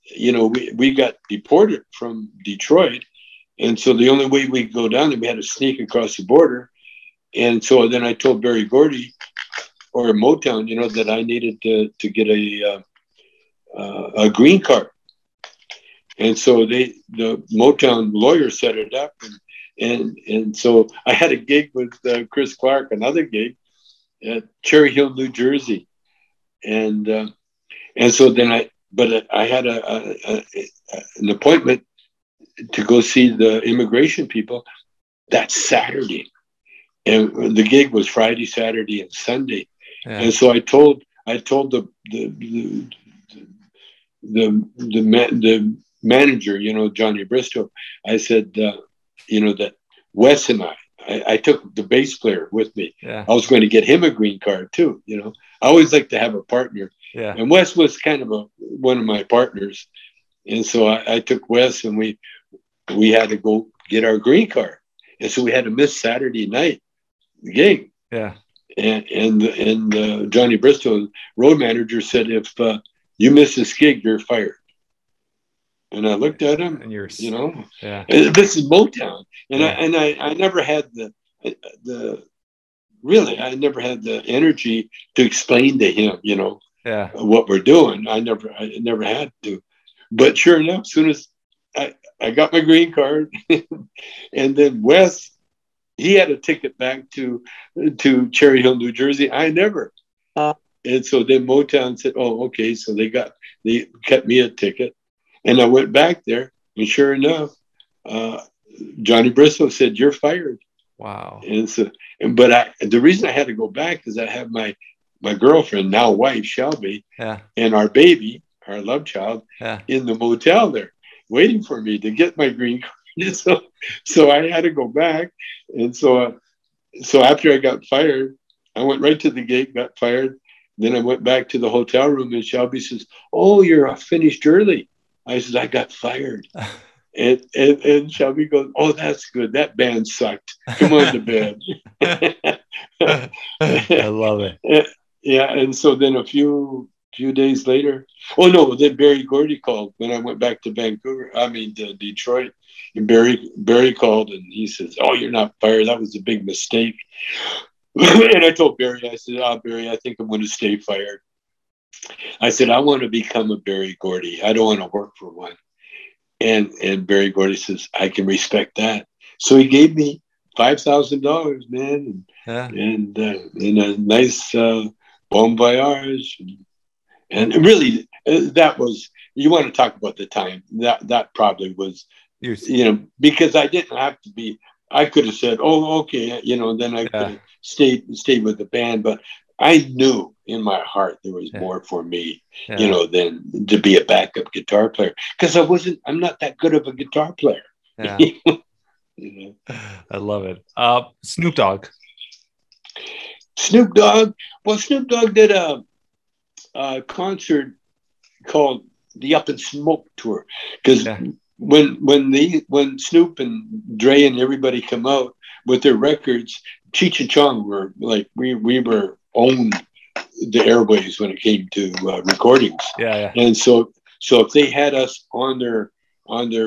you know, we got deported from Detroit. And so the only way we could go down there, we had to sneak across the border. And so then I told Barry Gordy or Motown, you know, that I needed to get a green card. And so the Motown lawyer set it up. And so I had a gig with Chris Clark, another gig at Cherry Hill, New Jersey. And so then I had an appointment to go see the immigration people that Saturday. And the gig was Friday, Saturday, and Sunday. Yeah. And so I told the manager, you know, Johnny Bristow, I said, you know, that Wes and I took the bass player with me. Yeah. I was going to get him a green card too. You know, I always like to have a partner. Yeah. And Wes was kind of one of my partners. And so I took Wes, and we had to go get our green card. And so we had to miss Saturday night gig. Yeah. And Johnny Bristow, road manager, said, if you miss this gig, you're fired. And I looked at him, and you know, this is Motown. And I never had the energy to explain to him, you know, what we're doing. I never had to. But sure enough, as soon as I got my green card, and then Wes, he had a ticket back to Cherry Hill, New Jersey. I never. And so then Motown said, "Oh, okay." So they kept me a ticket, and I went back there, and sure enough, Johnny Bristow said, "You're fired." Wow. And so, but the reason I had to go back is I have my girlfriend, now wife Shelby, and our baby, our love child, in the motel there, waiting for me to get my green card. So I had to go back. And so after I got fired, I went right to the gate, got fired. Then I went back to the hotel room, and Shelby says, "Oh, you're finished early." I said, "I got fired." And Shelby goes, "Oh, that's good. That band sucked. Come on to bed." I love it. Yeah, and so then a few days later, oh no, then Barry Gordy called when I went back to to Detroit, and Barry called and he says, "Oh, you're not fired. That was a big mistake." And I told Barry, I said, Barry, I think I'm going to stay fired. I said, I want to become a Barry Gordy. I don't want to work for one. And Barry Gordy says, I can respect that. So he gave me $5,000, man, and a nice bon voyage. And really, that was, you want to talk about the time. That probably was, because I didn't have to be, I could have said, oh, okay, then I could have stayed with the band. But I knew in my heart there was more for me, than to be a backup guitar player. Because I'm not that good of a guitar player. Yeah. I love it. Snoop Dogg. Snoop Dogg. Well, Snoop Dogg did a concert called the Up and Smoke Tour. Because when Snoop and Dre and everybody come out with their records, Cheech and Chong were like, we were owned the airways when it came to recordings. Yeah. And so if they had us on their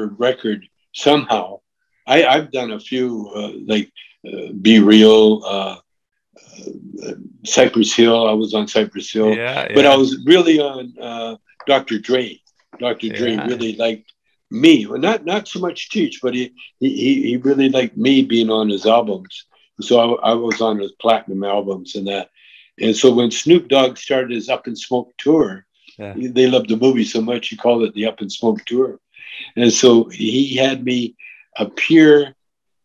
record somehow, I've done a few Be Real, Cypress Hill. I was on Cypress Hill, but I was really on Dr. Dre. Dr. Dre really liked me. Well, not so much Cheech, but he really liked me being on his albums. So I was on his platinum albums and that. And so when Snoop Dogg started his Up and Smoke tour, they loved the movie so much, he called it the Up and Smoke tour. And so he had me appear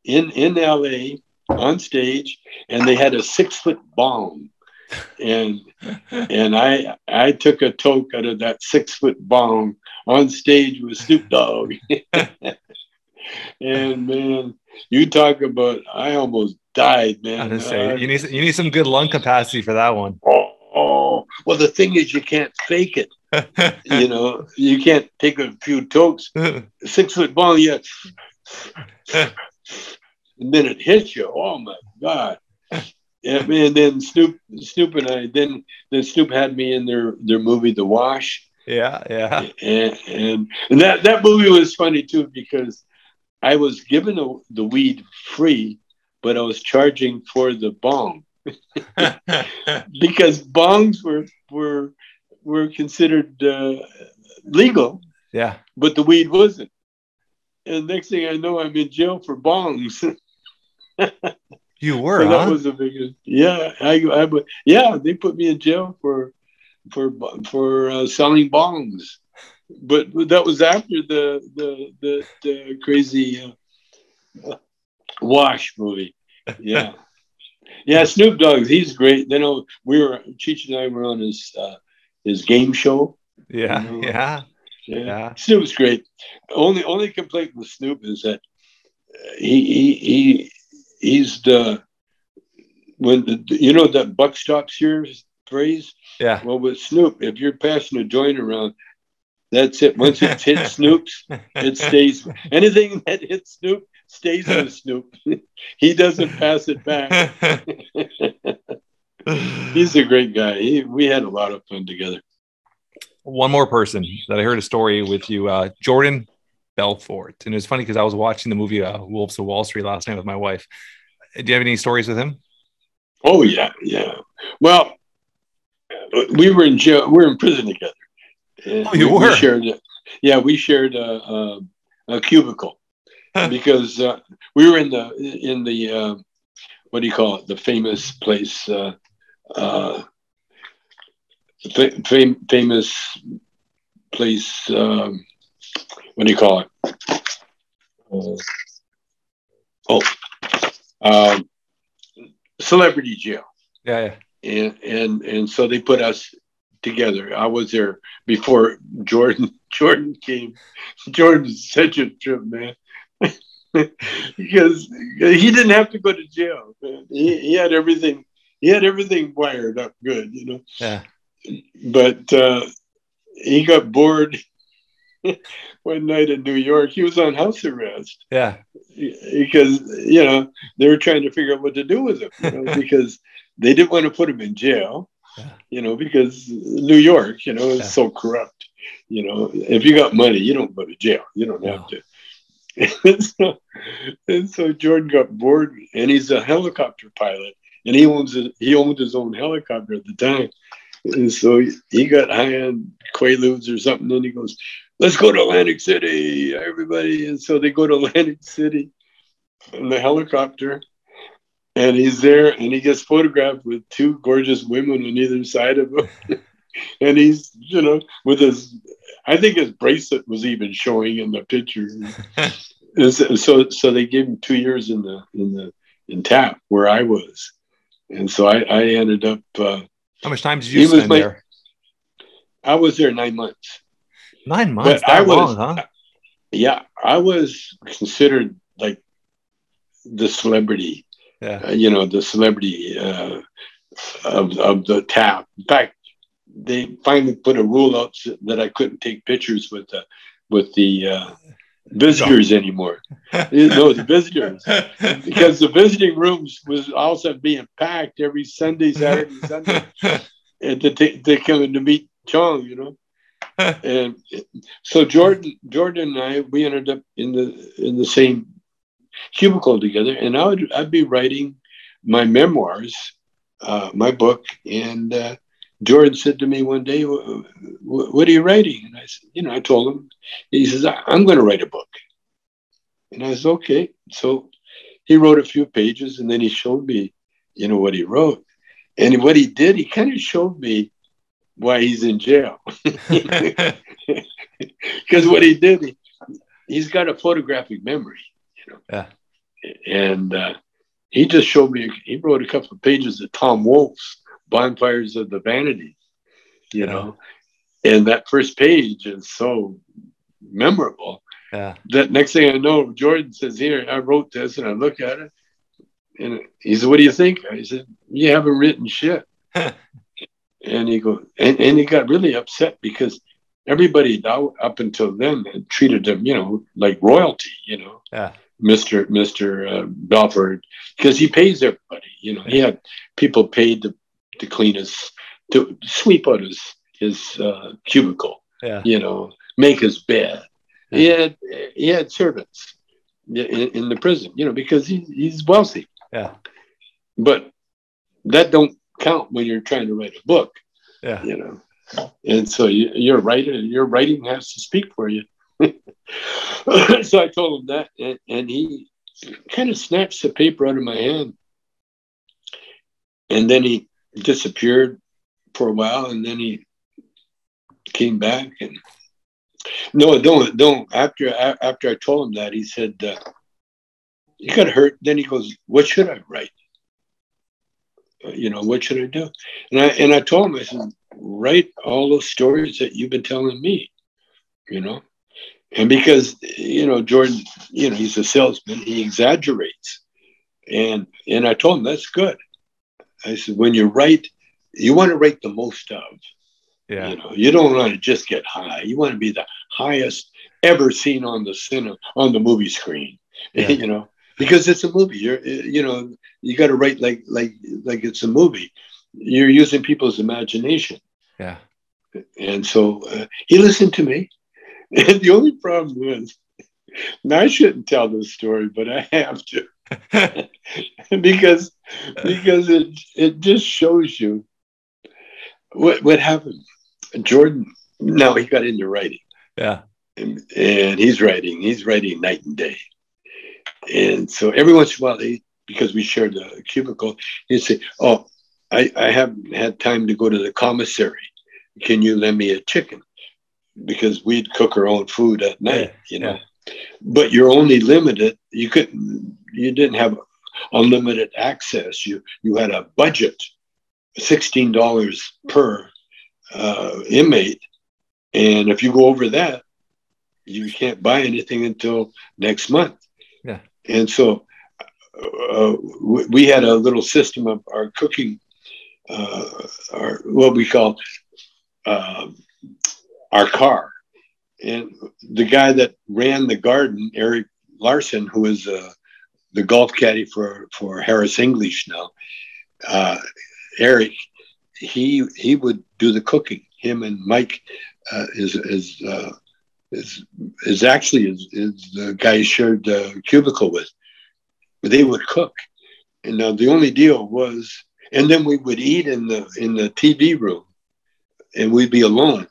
in LA on stage, and they had a 6-foot bong. And I took a toke out of that 6-foot bong on stage with Snoop Dogg. And man, you talk about, I almost died, man. I was gonna say, you need some good lung capacity for that one. Oh, well, the thing is, you can't fake it. You can't take a few tokes. 6-foot bong, and then it hits you. Oh my God. Yeah, man. Then Snoop and I, then Snoop had me in their movie, The Wash. Yeah. And that movie was funny too, because I was given the weed free, but I was charging for the bong because bongs were considered legal. Yeah, but the weed wasn't. And next thing I know, I'm in jail for bongs. You were, so that was a big, they put me in jail for selling bongs. But that was after the crazy Wash movie. Yeah. Yeah, Snoop Dogg, he's great. Then Cheech and I were on his game show. Yeah. Snoop's great. Only complaint with Snoop is that he's that buck stops here phrase. Yeah. Well, with Snoop, if you're passing a joint around, that's it. Once it's hit Snoop's, it stays. Anything that hits Snoop stays with Snoop. He doesn't pass it back. He's a great guy. We had a lot of fun together. One more person that I heard a story with you, Jordan Belfort. And it was funny because I was watching the movie Wolves of Wall Street last night with my wife. Do you have any stories with him? Oh, yeah. Well, we were in jail. We were in prison together. Oh, you were? We shared a cubicle because we were in the what do you call it? The famous place, famous place. What do you call it? Celebrity jail. Yeah. And so they put us together. I was there before Jordan came. Jordan's such a trip, man. Because he didn't have to go to jail, man. He had everything wired up good, Yeah. But he got bored one night in New York. He was on house arrest. Yeah. Because they were trying to figure out what to do with him, because they didn't want to put him in jail. you know, because New York, you know, is so corrupt. You know, if you got money, you don't go to jail. You don't have to. And so Jordan got bored, and he's a helicopter pilot, and he owned his own helicopter at the time. And so he got high on Quaaludes or something, and he goes, "Let's go to Atlantic City, everybody." And so they go to Atlantic City in the helicopter, and he's there, and he gets photographed with two gorgeous women on either side of him. And he's, you know, with his, I think his bracelet was even showing in the picture. So they gave him 2 years in TAP where I was. And so I ended up. How much time did you spend there? I was there 9 months. 9 months? That long, huh? Yeah, I was considered like the celebrity. Yeah. You know, the celebrity of the TAP. In fact, they finally put a rule out that I couldn't take pictures with the visitors anymore. No, the visitors, because the visiting rooms was also being packed every Sunday, Saturday, Sunday, and they come in to meet Chong, you know. And so Jordan and I, we ended up in the same cubicle together, and I'd be writing my memoirs, my book, and Jordan said to me one day, "What are you writing?" And I said, you know, I told him. He says, "I'm going to write a book." And I said, "Okay." So he wrote a few pages, and then he showed me, you know, what he wrote. And what he did, he kind of showed me why he's in jail. Because what he did, he's got a photographic memory, you know. Yeah. And he just showed me, he wrote a couple of pages of Tom Wolfe's Bonfires of the Vanities, you know, and that first page is so memorable. Yeah. That next thing I know, Jordan says, "Here, I wrote this," and I look at it, and he said, "What do you think?" I said, "You haven't written shit." And he goes, and he got really upset because everybody up until then had treated him, you know, like royalty, you know. Yeah. Mr. Belfort, because he pays everybody, you know. He had people paid to clean to sweep out his cubicle, you know, make his bed. Yeah. He had servants in the prison, you know, because he's wealthy. Yeah. But that don't count when you're trying to write a book. Yeah. You know. And so your writing has to speak for you. So I told him that, and he kind of snatched the paper out of my hand, and then he disappeared for a while, and then he came back, and don't. After I told him that, he said, "You got hurt." Then he goes, "What should I write? You know, what should I do?" And I told him, I said, "Write all those stories that you've been telling me, you know." And because, you know, Jordan, you know, he's a salesman, he exaggerates. And I told him, that's good. I said, when you write, you want to write the most of. Yeah. You know, you don't want to just get high. You want to be the highest ever seen on the movie screen. Yeah. You know, because it's a movie. You know, you got to write like it's a movie. You're using people's imagination. Yeah. And so he listened to me. And the only problem was, now I shouldn't tell this story, but I have to, because it just shows you what happened. Jordan, now he got into writing. Yeah. And he's writing night and day. And so every once in a while, because we shared the cubicle, he'd say, "Oh, I haven't had time to go to the commissary. Can you lend me a chicken?" Because we'd cook our own food at night, you know. Yeah. But you're only limited. You didn't have unlimited access. You had a budget, $16 per inmate, and if you go over that, you can't buy anything until next month. Yeah. And so we had a little system of our cooking, our what we call our car. And the guy that ran the garden, Eric Larson, who is the golf caddy for Harris English now, Eric, he would do the cooking. Him and Mike is actually the guy he shared the cubicle with. They would cook, and now the only deal was, and then we would eat in the TV room, and we'd be alone.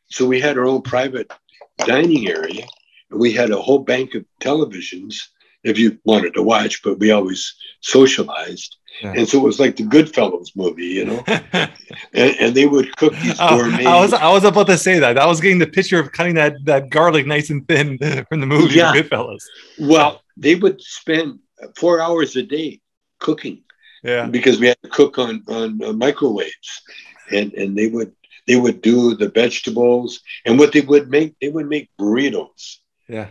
So we had our own private dining area, and we had a whole bank of televisions if you wanted to watch, but we always socialized. Yeah. And so it was like the Goodfellas movie, you know, and they would cook these gourmet. I was about to say that. I was getting the picture of cutting that garlic nice and thin from the movie Goodfellas. Well, they would spend 4 hours a day cooking, because we had to cook on microwaves, and they would do the vegetables, and what they would make burritos. Yeah,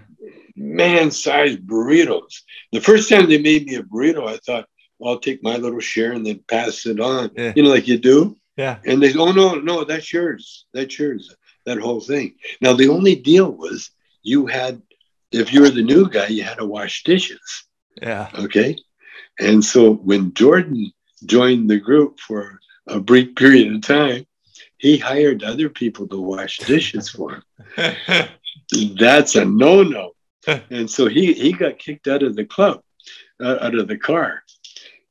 man-sized burritos. The first time they made me a burrito, I thought, well, I'll take my little share and then pass it on, you know, like you do. Yeah. And they said, oh, no, that's yours. That's yours, that whole thing. Now, the only deal was if you were the new guy, you had to wash dishes. Yeah. Okay. And so when Jordan joined the group for a brief period of time, he hired other people to wash dishes for him. That's a no-no. And so he got kicked out of the club, out of the car.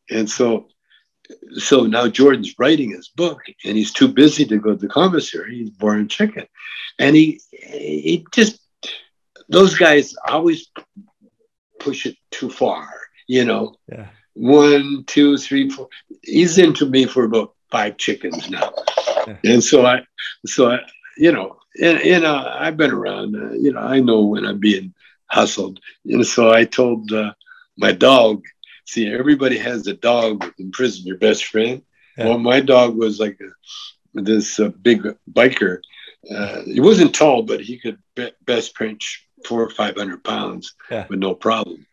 And so now Jordan's writing his book, and he's too busy to go to the commissary. He's boring chicken. And he just, those guys always push it too far, you know. Yeah. 1, 2, 3, 4. He's into me for about 5 chickens now. Yeah. And so I, you know, and I've been around, you know, I know when I'm being hustled. And so I told my dog, see, everybody has a dog in prison, your best friend. Yeah. Well, my dog was like this big biker. He wasn't tall, but he could best pinch 400 or 500 pounds with no problem.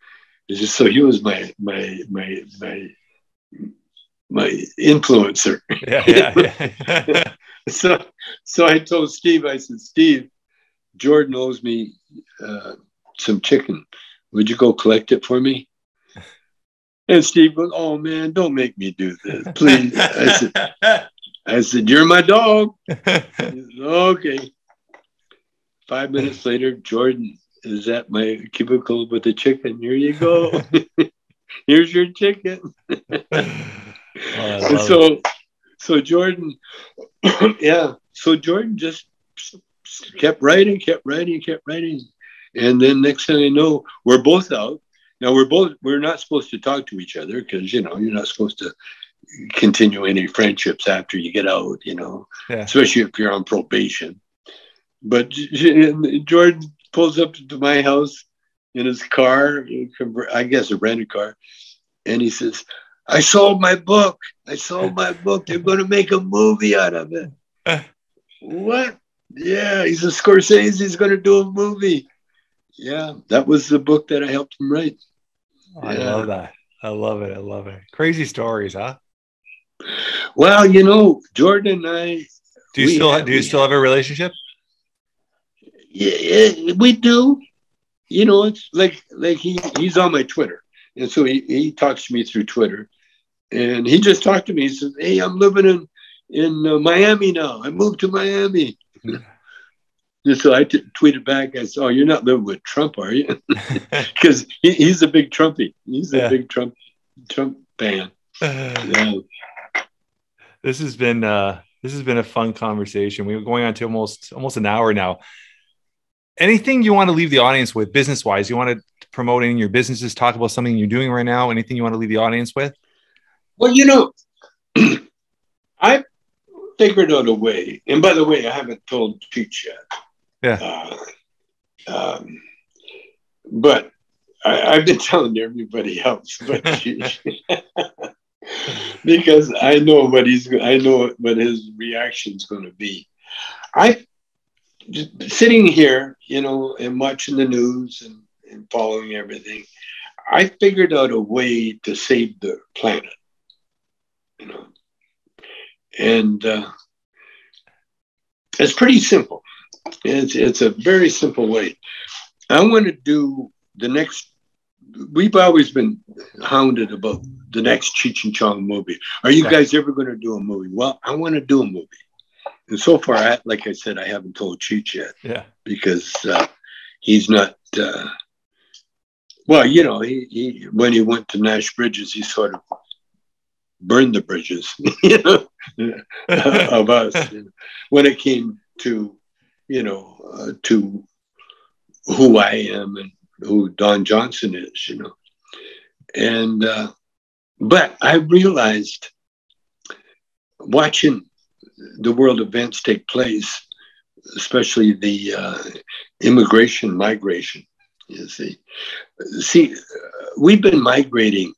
It's just, so he was my influencer. Yeah. So I told Steve, I said, Steve, Jordan owes me some chicken. Would you go collect it for me? And Steve goes, oh man, don't make me do this, please. I said, you're my dog. Said, okay. 5 minutes later, Jordan is at my cubicle with the chicken. Here you go. Here's your chicken. So Jordan, so Jordan just kept writing. And then next thing I know, we're both out. Now we're not supposed to talk to each other because, you know, you're not supposed to continue any friendships after you get out, you know, especially if you're on probation. But Jordan pulls up to my house in his car, I guess a rented car, and he says, I sold my book. They're going to make a movie out of it. What? Yeah, he says, Scorsese's going to do a movie. Yeah, that was the book that I helped him write. I love that. I love it. Crazy stories, huh? Well, you know, Jordan and I. Do you still have a relationship? Yeah, we do. You know, it's like he's on my Twitter, and so he talks to me through Twitter, and he just talked to me. He says, "Hey, I'm living in Miami now. I moved to Miami." And so I tweeted back. I said, "Oh, you're not living with Trump, are you?" Because he's a big Trumpy. He's a big Trump fan. Yeah. This has been a fun conversation. We're going on to almost an hour now. Anything you want to leave the audience with, business wise? You want to promote any of your businesses? Talk about something you're doing right now? Anything you want to leave the audience with? Well, you know, I figured out a way. And by the way, I haven't told Cheech yet. Yeah. But I've been telling everybody else, but because I know what his reaction's going to be. I just sitting here, you know, and watching the news and following everything. I figured out a way to save the planet, you know, and it's pretty simple. It's a very simple way. I want to do the next we've always been hounded about the next Cheech and Chong movie. Are you guys ever going to do a movie? Well, I want to do a movie. And so far, like I said, I haven't told Cheech yet. Yeah. Because he's not, well, you know, he when he went to Nash Bridges, he sort of burned the bridges, you know, of us. When it came to, you know, to who I am and who Don Johnson is, you know. And, but I realized watching the world events take place, especially the migration, you see. See, we've been migrating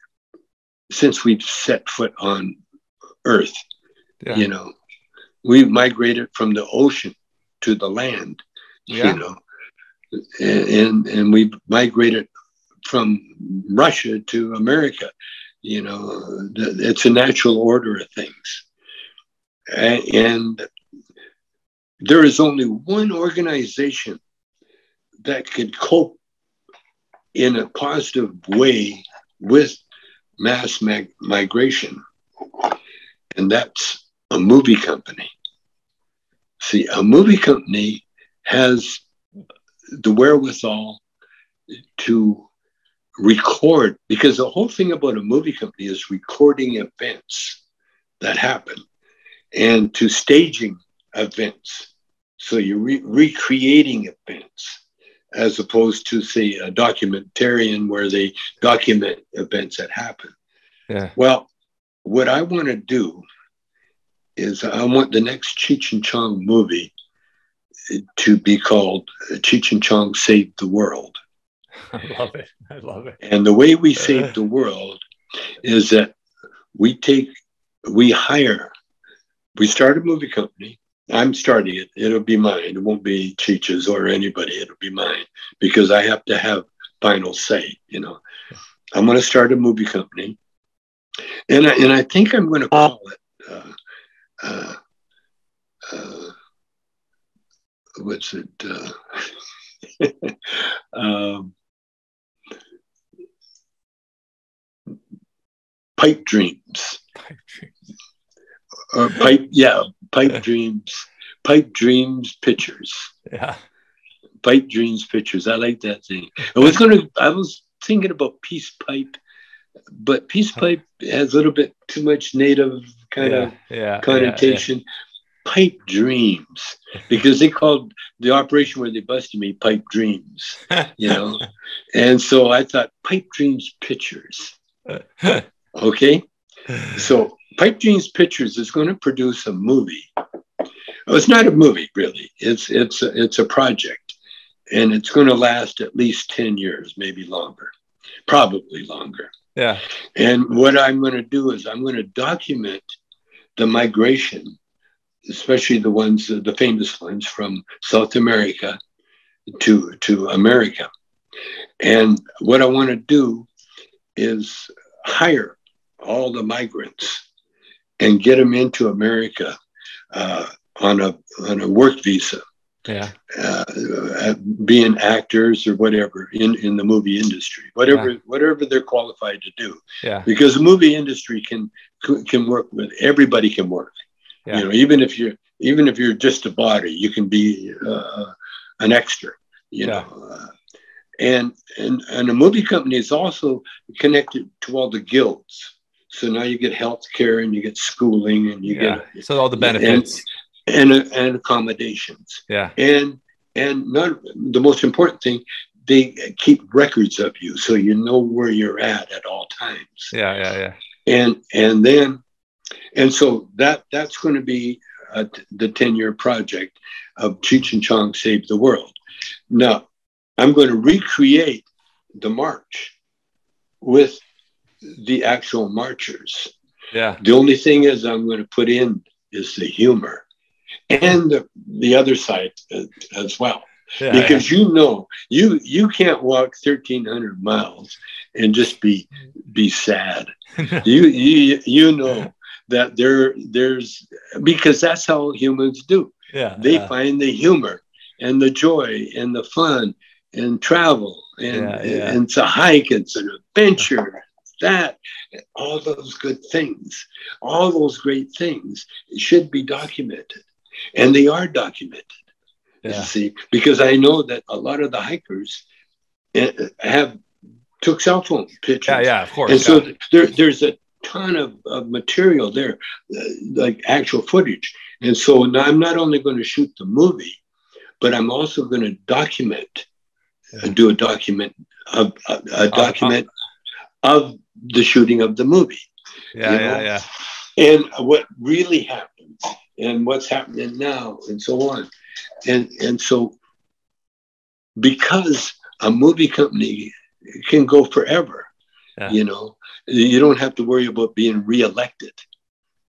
since we've set foot on Earth, you know. We've migrated from the ocean to the land, you know. And we've migrated from Russia to America, you know. It's a natural order of things. And there is only one organization that could cope in a positive way with mass migration, and that's a movie company. See, a movie company has the wherewithal to record, because the whole thing about a movie company is recording events that happen and to staging events. So you're recreating events as opposed to, say, a documentarian where they document events that happen. Yeah. Well, what I want to do is I want the next Cheech and Chong movie to be called Cheech and Chong Saved the World. I love it. I love it. And the way we save the world is that we start a movie company. I'm starting it. It'll be mine. It won't be Cheech's or anybody. It'll be mine because I have to have final say, you know. I'm going to start a movie company. And I think I'm going to call it, what's it? Pipe Dreams. Pipe Dreams. Or Pipe Dreams Pictures. Yeah. Pipe Dreams Pictures. I like that thing. I was thinking about Peace Pipe, but Peace Pipe has a little bit too much native kind of connotation. Pipe Dreams, because they called the operation where they busted me Pipe Dreams, you know. And so I thought Pipe Dreams Pictures. Okay. So Pipe Dreams Pictures is going to produce a movie. Well, it's not a movie, really. It's a project, and it's going to last at least 10 years, maybe longer, probably longer. Yeah. And what I'm going to do is I'm going to document the migration, especially the famous ones from South America to America. And what I want to do is hire all the migrants and get them into America on a work visa. Yeah. Being actors or whatever in the movie industry, whatever they're qualified to do. Yeah. Because the movie industry can work with everybody. Can work. Yeah. You know, even if you're just a body, you can be an extra. You know. And a movie company is also connected to all the guilds. So now you get health care and you get schooling and you get so all the benefits and accommodations. Yeah. And not the most important thing, they keep records of you so you know where you're at all times. Yeah. And so that's going to be the 10-year project of Cheech and Chong Save the World. Now, I'm going to recreate the march with the actual marchers. Yeah. The only thing is I'm going to put in is the humor and the other side as well. Yeah, because you know, you can't walk 1,300 miles and just be sad. you know that there's because that's how humans do. Yeah. They find the humor and the joy and the fun and travel and it's a hike, it's an adventure, that, all those good things, all those great things should be documented, and they are documented. You see, because I know that a lot of the hikers took cell phone pictures. Yeah, of course. And so there's a ton of material there, like actual footage. And so now I'm not only going to shoot the movie, but I'm also going to do a document of the shooting of the movie. Yeah. And what really happened, and what's happening now, and so on. And so, because a movie company can go forever, you don't have to worry about being reelected.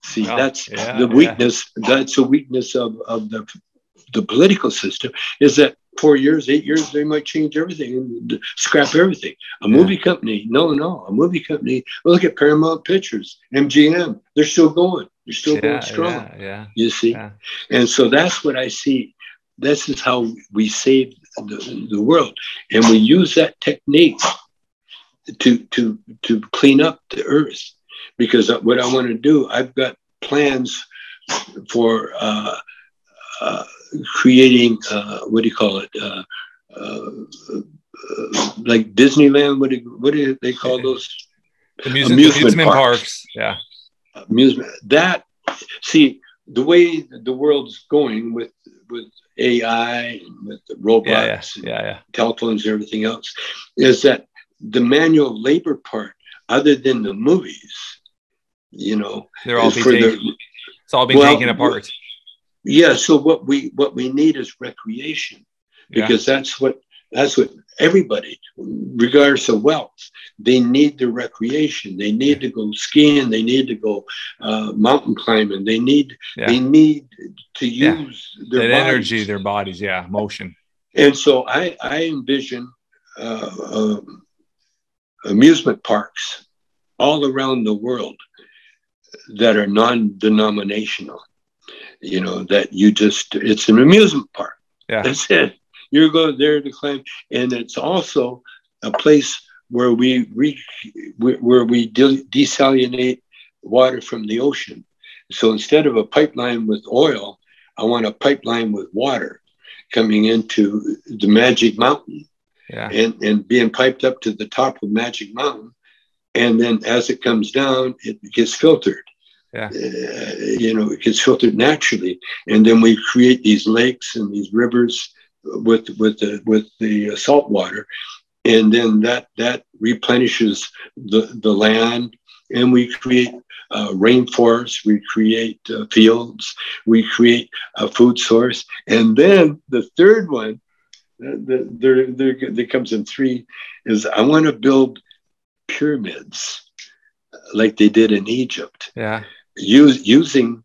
See, that's the weakness. That's the weakness of the political system, is that 4 years, 8 years, they might change everything and scrap everything. A movie company, no. A movie company, look at Paramount Pictures, MGM. They're still going. They're still going strong. You see? And so that's what I see. This is how we save the world. And we use that technique to clean up the earth. Because what I want to do, I've got plans for creating, what do you call it? Like Disneyland, what do they call those? Amusement parks. Yeah. Amusement. See, the way the world's going with AI and with the robots, telephones and everything else, is that the manual labor part, other than the movies, they're all it's all been taken apart. Yeah. So what we need is recreation, because that's what everybody, regardless of wealth, they need the recreation. They need to go skiing. They need to go mountain climbing. They need to use their bodies. Energy, their bodies. Yeah. Motion. And so I envision amusement parks all around the world that are non-denominational. That it's an amusement park. Yeah. That's it. You're going there to climb, and it's also a place where we desalinate water from the ocean. So instead of a pipeline with oil, I want a pipeline with water coming into the Magic Mountain, and being piped up to the top of Magic Mountain, and then as it comes down, it gets filtered. It gets filtered naturally, and then we create these lakes and these rivers with the salt water, and then that replenishes the land, and we create rainforests, we create fields, we create a food source. And then the third one, that comes in three, is I want to build pyramids like they did in Egypt. Using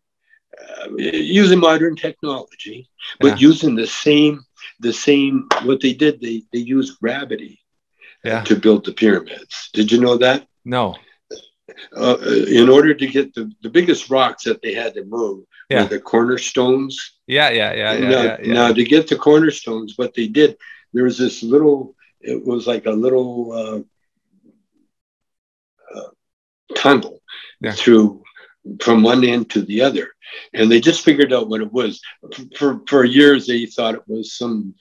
modern technology, but using the same what they did. They used gravity to build the pyramids. Did you know that? No. In order to get the biggest rocks that they had to move were the cornerstones. Now to get the cornerstones, what they did, there was this little, it was like a little tunnel through from one end to the other, and they just figured out what it was. For years they thought it was some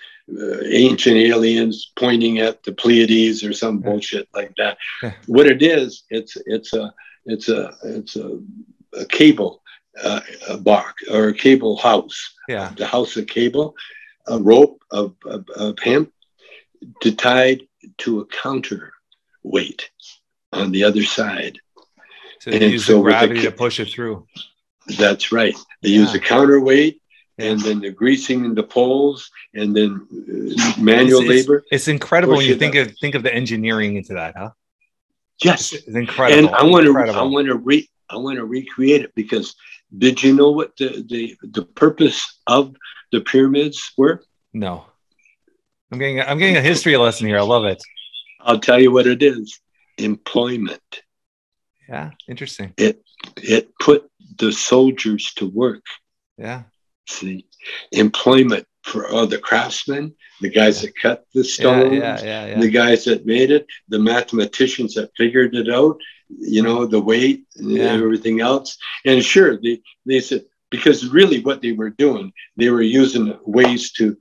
ancient aliens pointing at the Pleiades or some bullshit like that. What it is, it's a cable box or a cable house. The house of cable, a rope of hemp tied to a counterweight on the other side. So they use the gravity to push it through. That's right. They use a counterweight, and then the greasing in the poles, and then manual labor. It's incredible when you think of the engineering into that, huh? Yes, it's incredible. And I want to recreate it, because did you know what the purpose of the pyramids were? No. I'm getting a history lesson here. I love it. I'll tell you what it is. Employment. Yeah, interesting. It put the soldiers to work. Yeah. See, employment for all the craftsmen, the guys that cut the stones, the guys that made it, the mathematicians that figured it out, you know, the weight and everything else. And sure, they said, because really what they were doing, they were using ways to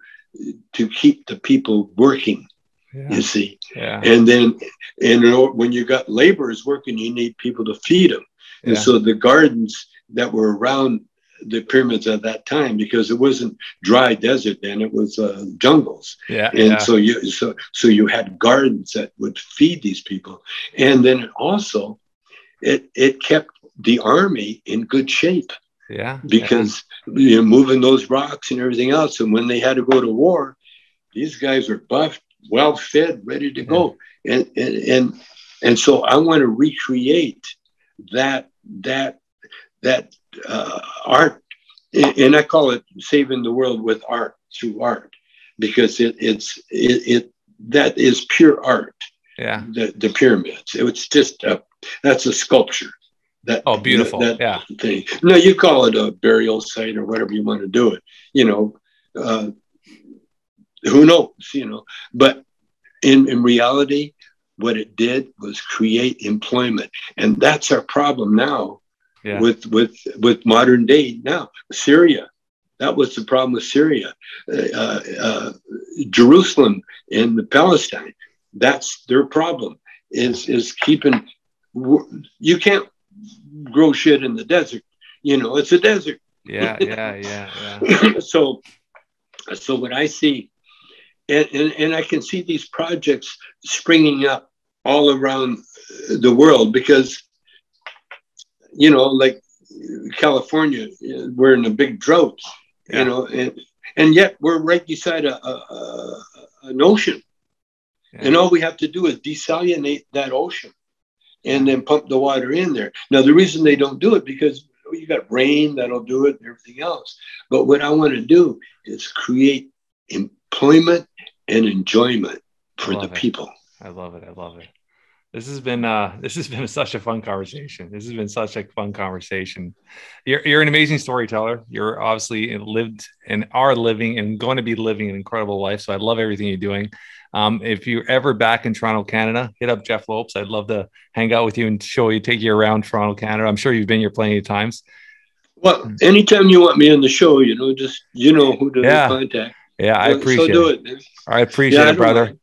keep the people working, you see. And then, when you got laborers working, you need people to feed them. And so the gardens that were around the pyramids at that time, because it wasn't dry desert then, it was jungles. So you had gardens that would feed these people. And then also it kept the army in good shape. Because you know, moving those rocks and everything else. And when they had to go to war, these guys were buffed, well fed, ready to go. And so I want to recreate that art, and I call it saving the world with art, through art, because that is pure art. The pyramids. It was just that's a sculpture. Beautiful. Thing. No, you call it a burial site or whatever you want to do it. You know, who knows? You know, but in reality, what it did was create employment, and that's our problem now. With modern day now. Syria, that was the problem with Syria. Jerusalem and Palestine, that's their problem, is keeping, you can't grow shit in the desert, you know, it's a desert. So what I see, and I can see these projects springing up all around the world, because you know, like California, we're in a big drought, you know, and yet we're right beside an ocean. And all we have to do is desalinate that ocean and then pump the water in there. Now, the reason they don't do it, because you got rain that'll do it and everything else. But what I want to do is create employment and enjoyment for the people. I love it. This has been such a fun conversation. You're an amazing storyteller. You're obviously lived and are living and going to be living an incredible life. So I love everything you're doing. If you're ever back in Toronto, Canada, hit up Jeff Lopes. I'd love to hang out with you and take you around Toronto, Canada. I'm sure you've been here plenty of times. Well, anytime you want me on the show, you know, just, you know who to contact. I appreciate it. I appreciate it, brother.